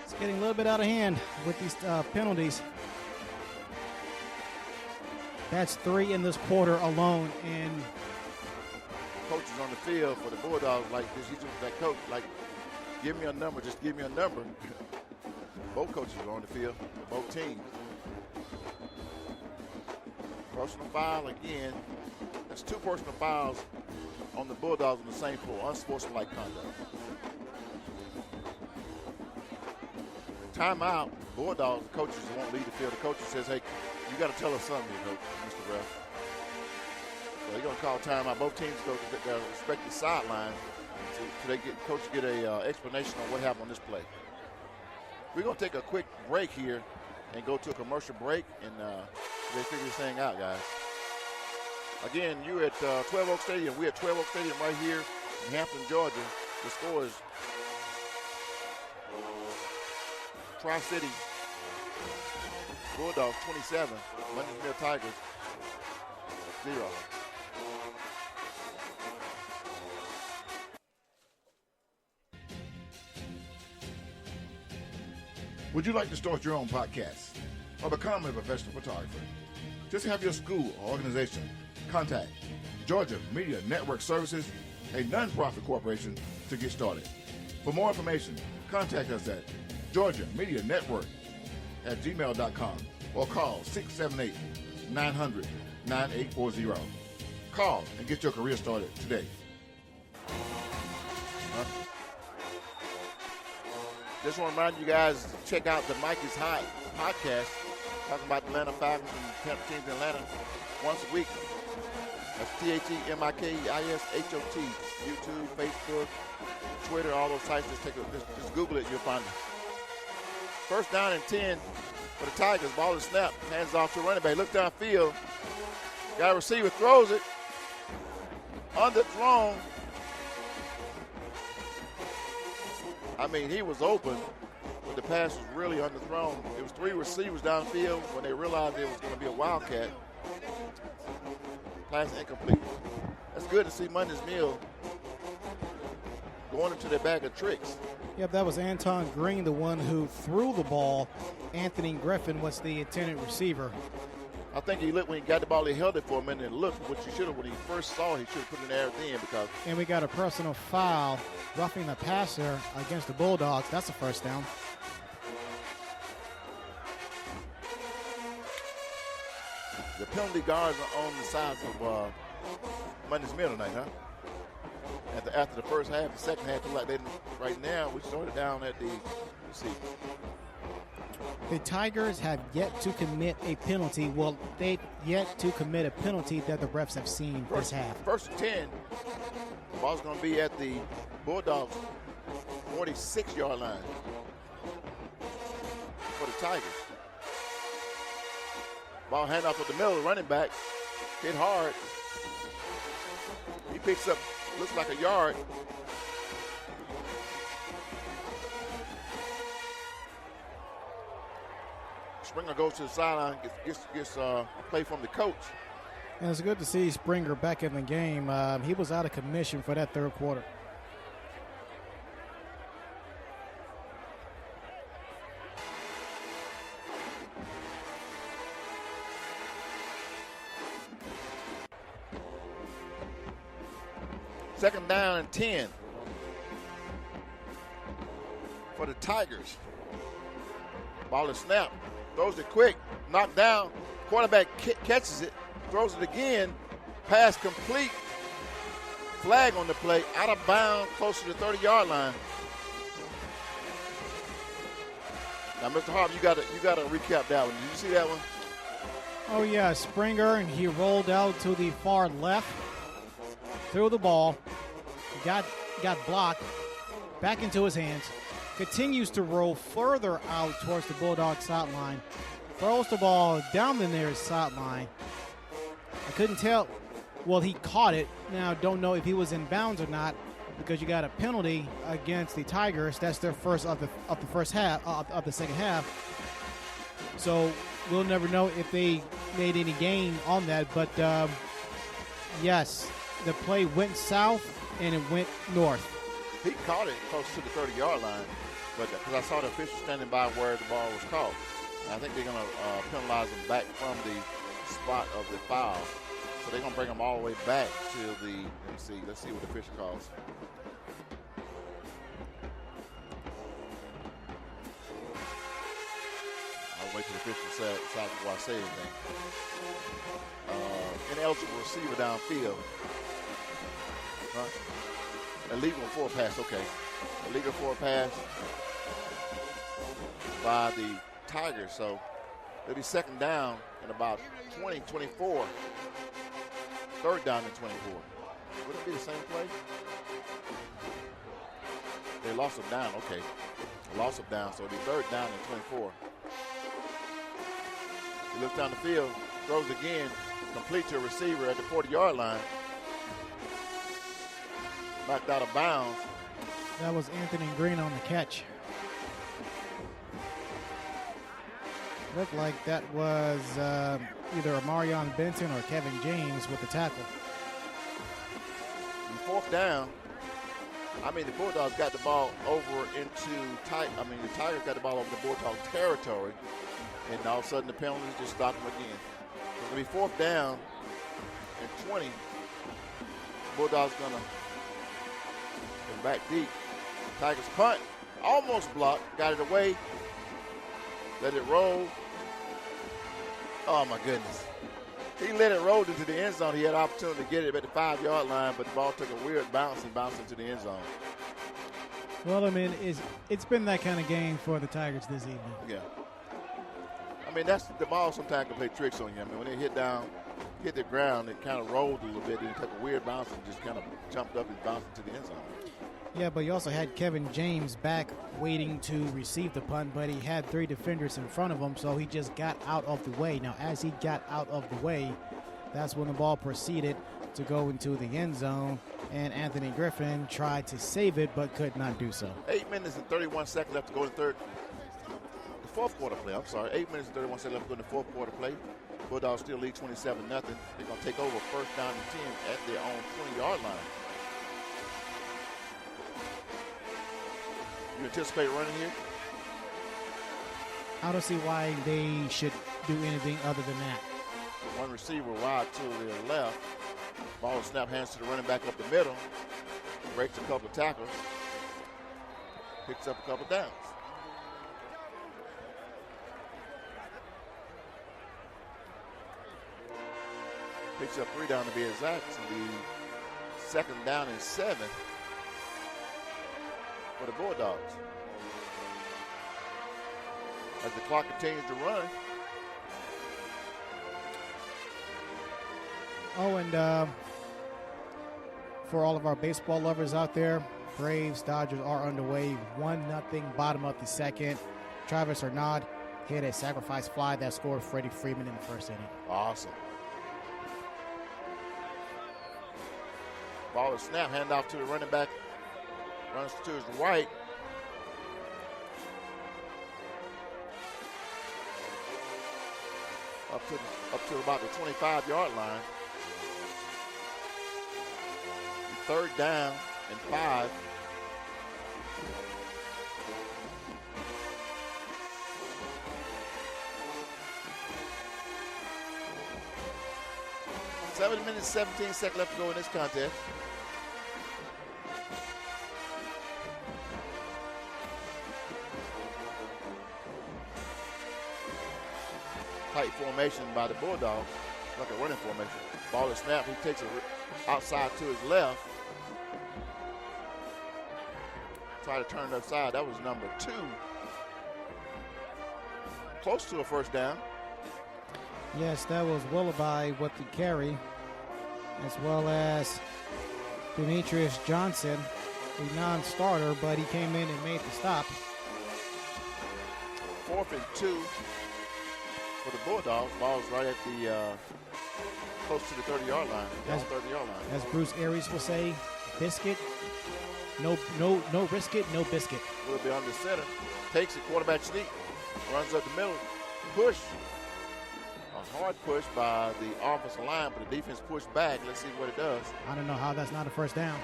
It's getting a little bit out of hand with these penalties. That's 3 in this quarter alone. And coaches on the field for the Bulldogs like this. He's just that coach, like, give me a number, just give me a number. Both coaches are on the field, both teams. Personal foul again. There's 2 personal fouls on the Bulldogs on the same floor. Unsportsmanlike conduct. Timeout. Bulldogs, the coaches won't leave the field. The coach says, hey, you got to tell us something here, Mr. Ref. So they're going to call timeout. Both teams go to their respective sideline so they get coach get a explanation on what happened on this play. We're going to take a quick break here and go to a commercial break, and they figure this thing out, guys. Again, you're at 12 Oak Stadium. We're at 12 Oak Stadium right here in Hampton, Georgia. The score is Tri-City Bulldogs 27, Mundys Tigers 0. Would you like to start your own podcast or become a professional photographer? Just have your school or organization contact Georgia Media Network Services, a nonprofit corporation, to get started. For more information, contact us at Georgia Media Network at gmail.com or call 678-900-9840. Call and get your career started today. Just want to remind you guys to check out the Mike is Hot podcast, talking about the Atlanta Falcons and teams in Atlanta once a week. That's THEMIKISHOT. YouTube, Facebook, Twitter, all those sites. Just Google it, you'll find it. First down and 10 for the Tigers. Ball is snapped. Hands off to the running back. Look downfield. Got a receiver, throws it. Underthrown. I mean, he was open, but the pass was really underthrown. It was 3 receivers downfield when they realized it was going to be a wildcat. Pass incomplete. That's good to see Mundys Mill going into their bag of tricks. Yep, that was Anton Green, the one who threw the ball. Anthony Griffin was the intended receiver. I think he looked when he got the ball, he held it for a minute and looked. What you should have, when he first saw it, he should have put it in there then because. And we got a personal foul, roughing the passer against the Bulldogs. That's a first down. The penalty guards are on the sides of Mundys Mill tonight, huh? After the first half, the second half, like they right now, we started down at the, let's see, The Tigers have yet to commit a penalty. Well, they've yet to commit a penalty that the refs have seen this half. First and 10. The ball's going to be at the Bulldogs' 46-yard line for the Tigers. Ball handoff at the middle, running back. Hit hard. He picks up, looks like a yard. Springer goes to the sideline, gets a play from the coach. And it's good to see Springer back in the game. He was out of commission for that third quarter. Second down and 10 for the Tigers. Ball is snapped. Throws it quick. Knocked down. Quarterback catches it. Throws it again. Pass complete. Flag on the play. Out of bounds. Close to the 30-yard line. Now, Mr. Harp, you got to recap that one. Did you see that one? Oh, yeah. Springer, and he rolled out to the far left. Threw the ball. Got blocked. Back into his hands. Continues to roll further out towards the Bulldog sideline. Throws the ball down the nearest sideline. I couldn't tell. Well, he caught it. Now, don't know if he was in bounds or not because you got a penalty against the Tigers. That's their first of the first half of the second half. So we'll never know if they made any gain on that. But yes, the play went south and it went north. He caught it close to the 30-yard line, but because I saw the official standing by where the ball was caught. I think they're going to penalize him back from the spot of the foul. So they're going to bring him all the way back to the, let's see what the official calls. I'll wait till the official decides before I say anything. Ineligible receiver downfield. Illegal for a pass, okay. Illegal for a pass by the Tigers. So it'll be second down in about 20, 24. Third down and 24. Would it be the same play? They lost him down, okay. Lost him down, so it'll be third down and 24. He looks down the field, throws again, complete to a receiver at the 40-yard line. Knocked out of bounds. That was Anthony Green on the catch. Looked like that was either Amarion Benson or Kevin James with the tackle. And fourth down. The Bulldogs got the ball over into the Tigers got the ball over the Bulldog territory, and all of a sudden the penalties just stopped them again. So it's gonna be fourth down and 20. Bulldogs gonna go back deep. Tigers punt, almost blocked, got it away, let it roll. Oh my goodness. He let it roll into the end zone. He had an opportunity to get it at the 5-yard line, but the ball took a weird bounce and bounced into the end zone. Well, it's been that kind of game for the Tigers this evening. Yeah. That's the ball sometimes can play tricks on you. When it hit the ground, it kind of rolled a little bit, and it took a weird bounce and just kind of jumped up and bounced into the end zone. Yeah, but you also had Kevin James back waiting to receive the punt, but he had 3 defenders in front of him, so he just got out of the way. Now, as he got out of the way, that's when the ball proceeded to go into the end zone, and Anthony Griffin tried to save it but could not do so. 8 minutes and 31 seconds left to go to the fourth quarter play. 8 minutes and 31 seconds left to go in the fourth quarter play. Bulldogs still lead 27-0. They're going to take over first down and 10 at their own 20-yard line. You anticipate running here? I don't see why they should do anything other than that. One receiver wide to their left. Ball snap, hands to the running back up the middle. Breaks a couple of tackles. Picks up a couple downs. Picks up 3 down to be exact. It'll be second down and 7 for the Bulldogs. as the clock continues to run. Oh, and for all of our baseball lovers out there, Braves, Dodgers are underway. 1-0, bottom of the second. Travis Arnaud hit a sacrifice fly that scored Freddie Freeman in the first inning. Awesome. Ball is snap, handoff to the running back. Runs to his right. Up to about the 25-yard line. 3rd down and 5. Seven minutes, 17 seconds left to go in this contest. Tight formation by the Bulldogs, like a running formation. Ball is snapped. He takes it outside to his left. Try to turn it upside. That was number 2. Close to a first down. Yes, that was Willoughby with the carry, as well as Demetrius Johnson, a non-starter, but he came in and made the stop. 4th and 2 for the Bulldogs. Ball's right at the close to the 30-yard line. Down 30-yard line. As Bruce Arians will say, biscuit. No risk it, no biscuit. Will be under center. Takes it, quarterback sneak. Runs up the middle. Push. A hard push by the offensive line, but the defense pushed back. Let's see what it does. I don't know how that's not a first down.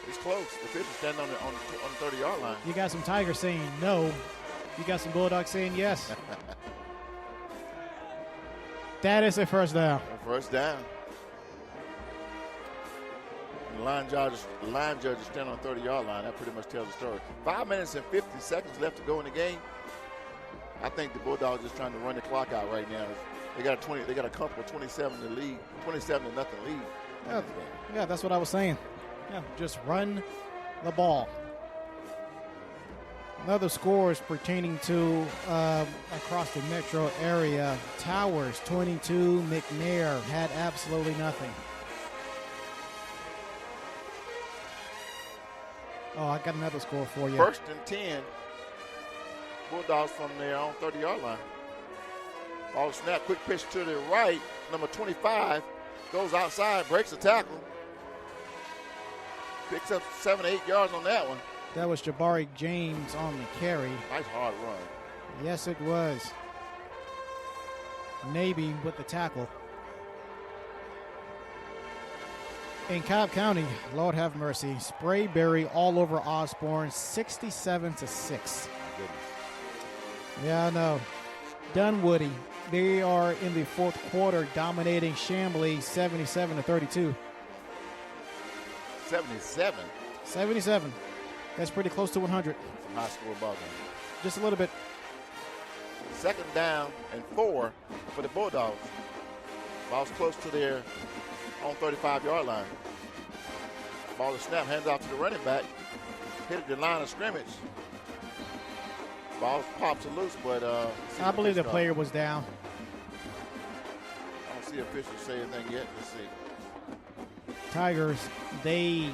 It's close. The official standing on the 30-yard line. You got some Tigers saying no. You got some Bulldogs saying yes. That is a first down. First down. The line judge is standing on the 30-yard line. That pretty much tells the story. 5 minutes and 50 seconds left to go in the game. I think the Bulldogs are just trying to run the clock out right now. They got a comfortable 27 to lead, 27 to nothing lead. Yeah, that's what I was saying. Yeah, just run the ball. Another scores pertaining to across the metro area. Towers 22, McNair had absolutely nothing. Oh, I got another score for you. 1st and 10. Bulldogs from their own 30-yard line. Ball snap, quick pitch to the right. Number 25 goes outside, breaks the tackle. Picks up 7 or 8 yards on that one. That was Jabari James on the carry. Nice hard run. Yes, it was. Navy with the tackle. In Cobb County, Lord have mercy, Sprayberry all over Osborne, 67-6. Yeah, I know. Dunwoody, they are in the 4th quarter dominating Chamblee, 77-32. 77? 77. That's pretty close to 100. High score ball game. Just a little bit. 2nd down and 4 for the Bulldogs. Ball's close to their own 35-yard line. Ball is snapped, hands off to the running back. Hit at the line of scrimmage. Ball pops it loose, but I believe the player was down. I don't see officials say anything yet. Let's see. Tigers, they're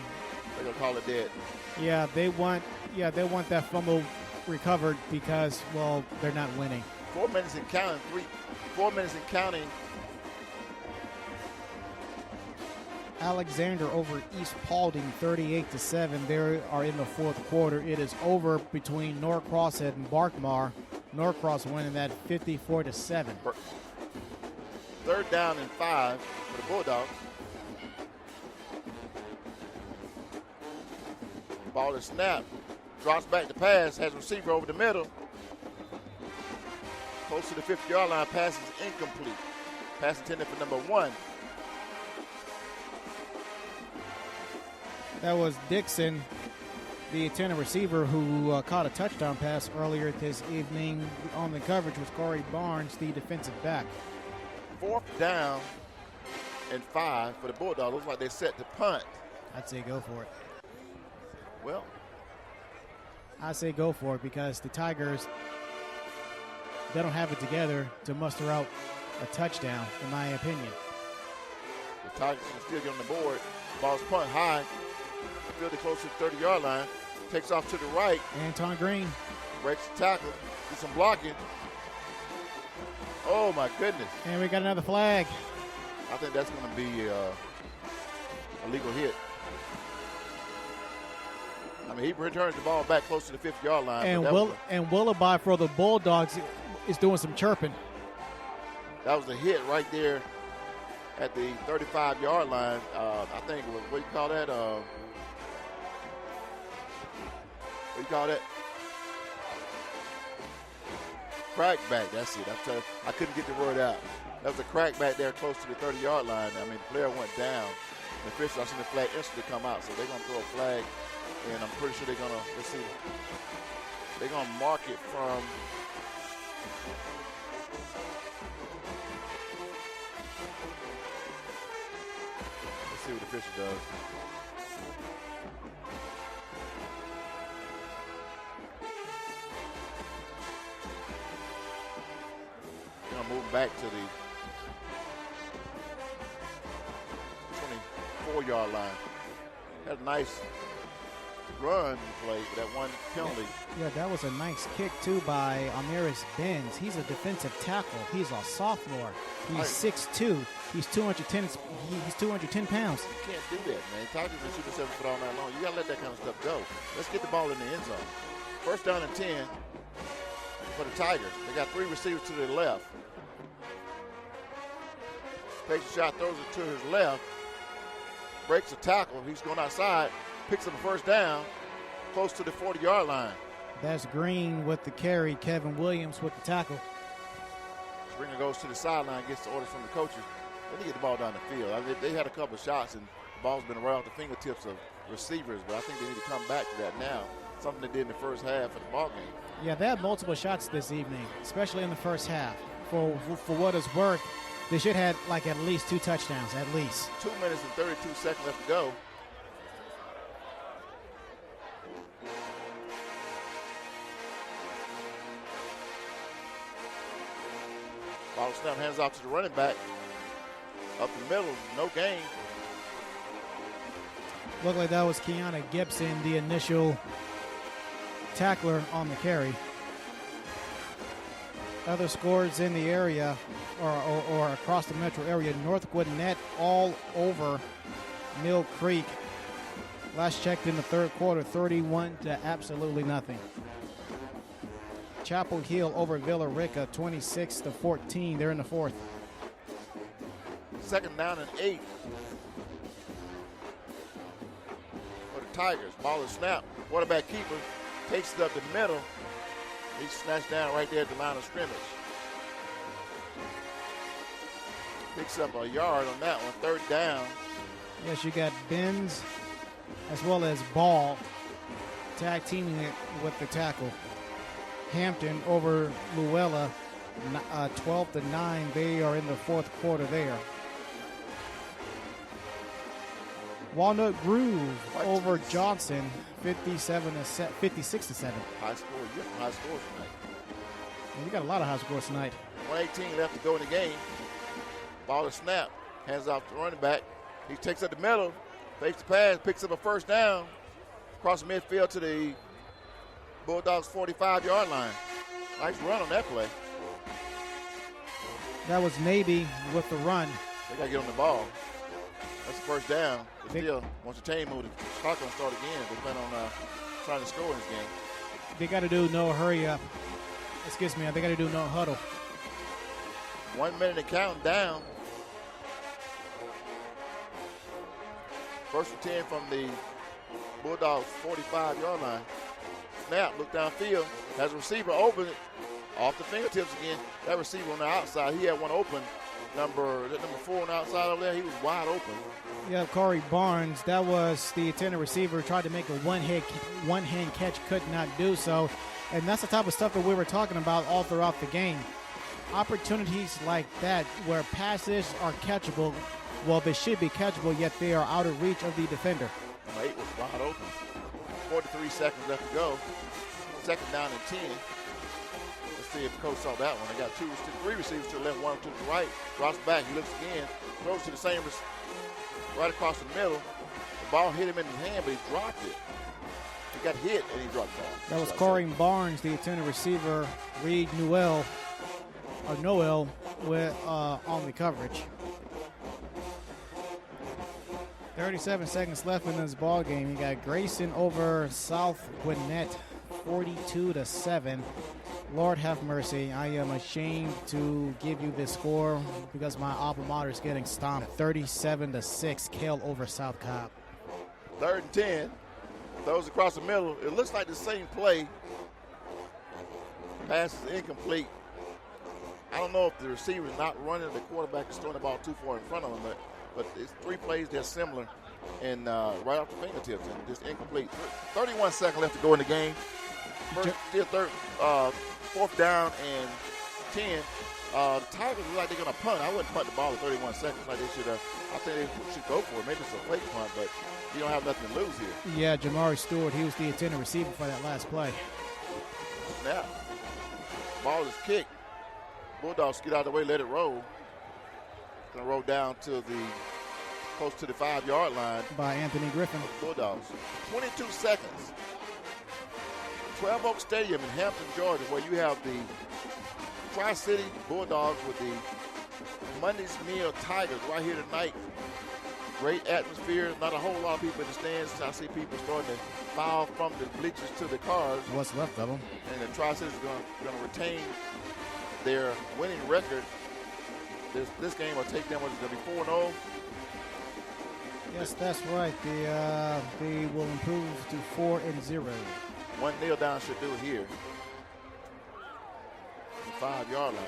gonna call it dead. Yeah, they want that fumble recovered because, well, they're not winning. 4 minutes and counting. 4 minutes and counting. Alexander over East Paulding, 38-7. They are in the 4th quarter. It is over between Norcross and Barkmar. Norcross winning that 54-7. 3rd down and 5 for the Bulldogs. Ball is snapped. Drops back to pass. Has receiver over the middle. Close to the 50-yard line. Pass is incomplete. Pass intended for number 1. That was Dixon, the intended receiver, who caught a touchdown pass earlier this evening. On the coverage was Corey Barnes, the defensive back. 4th down and 5 for the Bulldogs. Looks like they're set to punt. I'd say go for it. Well, I say go for it because the Tigers, they don't have it together to muster out a touchdown, in my opinion. The Tigers can still get on the board. Ball's punt high. Fielded close to the 30-yard line. Takes off to the right. Anton Green. Breaks the tackle. Gets some blocking. Oh, my goodness. And we got another flag. I think that's going to be a legal hit. I mean, he returns the ball back close to the 50-yard line. And Willoughby for the Bulldogs is doing some chirping. That was a hit right there at the 35-yard line. I think, what do you call that? What do you call that? Crackback, that's it. I couldn't get the word out. That was a crackback there close to the 30-yard line. I mean, the player went down. The official, I seen the flag instantly come out, so they're going to throw a flag, and I'm pretty sure they're going to, let's see, they're going to mark it from, let's see what the official does. They're going to move back to the 24-yard line. Had a nice run play with that one penalty. Yeah, that was a nice kick, too, by Amiris Benz. He's a defensive tackle. He's a sophomore. He's 6'2". He's 210 pounds. You can't do that, man. Tigers been shooting 7 foot all night long. You got to let that kind of stuff go. Let's get the ball in the end zone. First down and 10 for the Tigers. They got 3 receivers to their left. Takes a shot, throws it to his left. Breaks a tackle. He's going outside. Picks up a first down close to the 40-yard line. That's Green with the carry. Kevin Williams with the tackle. Springer goes to the sideline, gets the orders from the coaches. They need to get the ball down the field. I mean, they had a couple of shots, and the ball's been right off the fingertips of receivers, but I think they need to come back to that now, something they did in the first half of the ball game. Yeah, they had multiple shots this evening, especially in the first half. For what it's worth, they should have like at least 2 touchdowns, at least. 2 minutes and 32 seconds left to go. Ball snap, hands off to the running back. Up the middle, no gain. Looked like that was Kiana Gibson, the initial tackler on the carry. Other scores in the area or across the metro area. Northwood net all over Mill Creek. Last checked in the third quarter, 31 to absolutely nothing. Chapel Hill over Villa Rica, 26 to 14. They're in the fourth. Second down and 8 for the Tigers. Ball is snapped. Quarterback keeper takes it up the middle. He's snatched down right there at the line of scrimmage. Picks up a yard on that one. Third down. Yes, you got Benz as well as Ball tag teaming it with the tackle. Hampton over Luella, 12 to 9. They are in the fourth quarter there. Walnut Grove over Johnson, 56 to 7. High score. You got high scores tonight. And you got a lot of high scores tonight. 1:18 left to go in the game. Ball is snapped. Hands off to the running back. He takes up the middle, fakes the pass, picks up a first down. Across the midfield to the Bulldogs 45-yard line. Nice run on that play. That was maybe with the run. They got to get on the ball. That's the first down. But still, once the chain moved, the clock going to start again. They plan on trying to score in this game. They got to do no hurry up. Excuse me. They got to do no huddle. 1 minute and counting down. First and 10 from the Bulldogs 45-yard line. Snap, look downfield, has a receiver open, off the fingertips again. That receiver on the outside, he had one open. Number 4 on the outside over there, he was wide open. Yeah, Corey Barnes, that was the intended receiver, tried to make a one-hand catch, could not do so. And that's the type of stuff that we were talking about all throughout the game. Opportunities like that where passes are catchable, well, they should be catchable, yet they are out of reach of the defender. Number 8 was wide open. 43 seconds left to go. Second down and 10. The see if the coach saw that one. They got three receivers to the left, one to the right. Drops back. He looks again. Throws to the same right across the middle. The ball hit him in his hand, but he dropped it. He got hit, and he dropped the ball. That was Corey Barnes, the intended receiver. Reed Noel with on the coverage. 37 seconds left in this ball game. You got Grayson over South Gwinnett, 42-7. Lord have mercy. I am ashamed to give you this score because my alma mater is getting stomped. 37-6. Kale over South Cobb. 3rd and 10. Those across the middle. It looks like the same play. Pass is incomplete. I don't know if the receiver is not running, the quarterback is throwing the ball too far in front of him, but it's 3 plays that are similar and right off the fingertips and just incomplete. 31 seconds left to go in the game. Fourth down and 10. The Tigers look like they're going to punt. I wouldn't punt the ball at 31 seconds like they should have. I think they should go for it. Maybe it's a fake punt, but you don't have nothing to lose here. Yeah, Jamari Stewart, he was the intended receiver for that last play. Snap. Ball is kicked. Bulldogs get out of the way, let it roll. It's going to roll down to close to the 5-yard line. By Anthony Griffin. Bulldogs. 22 seconds. 12 Oak Stadium in Hampton, Georgia, where you have the Tri-City Bulldogs with the Mundys Mill Tigers right here tonight. Great atmosphere. Not a whole lot of people in the stands. I see people starting to file from the bleachers to the cars. What's left of them. And the Tri-City is going to retain their winning record. This game will take them, what is it, going to be 4-0? Yes, that's right. They will improve to 4-0. 1-0 down should do it here. 5-yard line.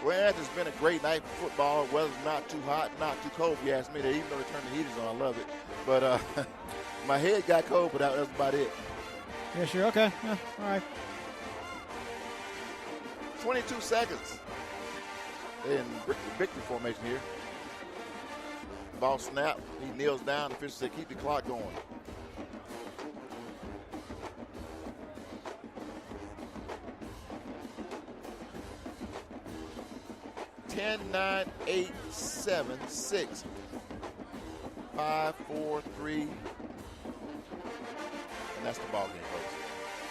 Well, it's been a great night for football. Weather's not too hot, not too cold, if you ask me. They even though they turn the heaters on, I love it. But my head got cold, but that's about it. Yeah, sure. Okay. Yeah, all right. 22 seconds in victory formation here. Ball snap. He kneels down. The official said, keep the clock going. Ten, 9, 8, 7, 6, 5, 4, 3, and that's the ball game, folks.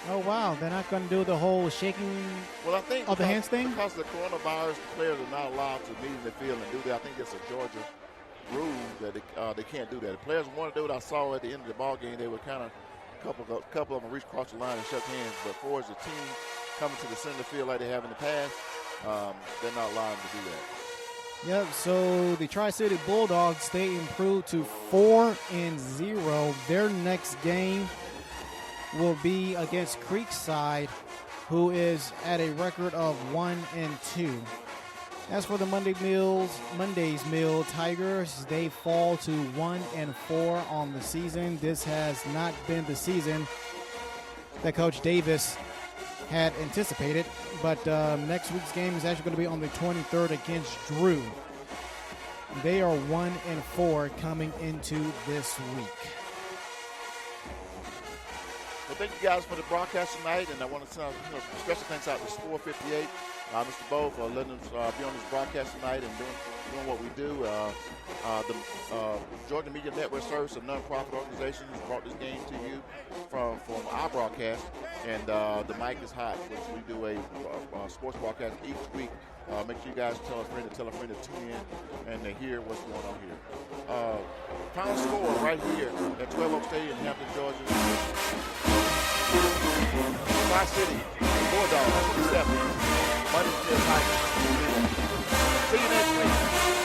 Oh, wow. They're not going to do the whole shaking I think of the hands thing? Because of the coronavirus, the players are not allowed to meet in the field and do that. I think that's a Georgia rule that they can't do that. The players want to do what I saw at the end of the ball game. They were kind of, a couple of them reached across the line and shook hands. But for as a team coming to the center of the field like they have in the past, they're not allowed to do that. Yep, so the Tri-City Bulldogs, they improved to 4-0. Their next game will be against Creekside, who is at a record of 1-2. As for the Mondays Mill Tigers, they fall to 1-4 on the season. This has not been the season that Coach Davis had anticipated, but next week's game is actually going to be on the 23rd against Drew. They are 1-4 coming into this week. Well, thank you guys for the broadcast tonight, and I want to send special thanks out to Score 58, Mr. Bo, for letting us be on this broadcast tonight and doing what we do. The Georgia Media Network Service, a nonprofit organization, has brought this game to you from our broadcast, and the mic is hot, which we do a sports broadcast each week. Make sure you guys tell a friend to tune in and to hear what's going on here. Final score right here at 12 Oak Stadium in Hampton, Georgia. Tri-City Bulldogs 7. Mundys Mill Tigers. See you next week.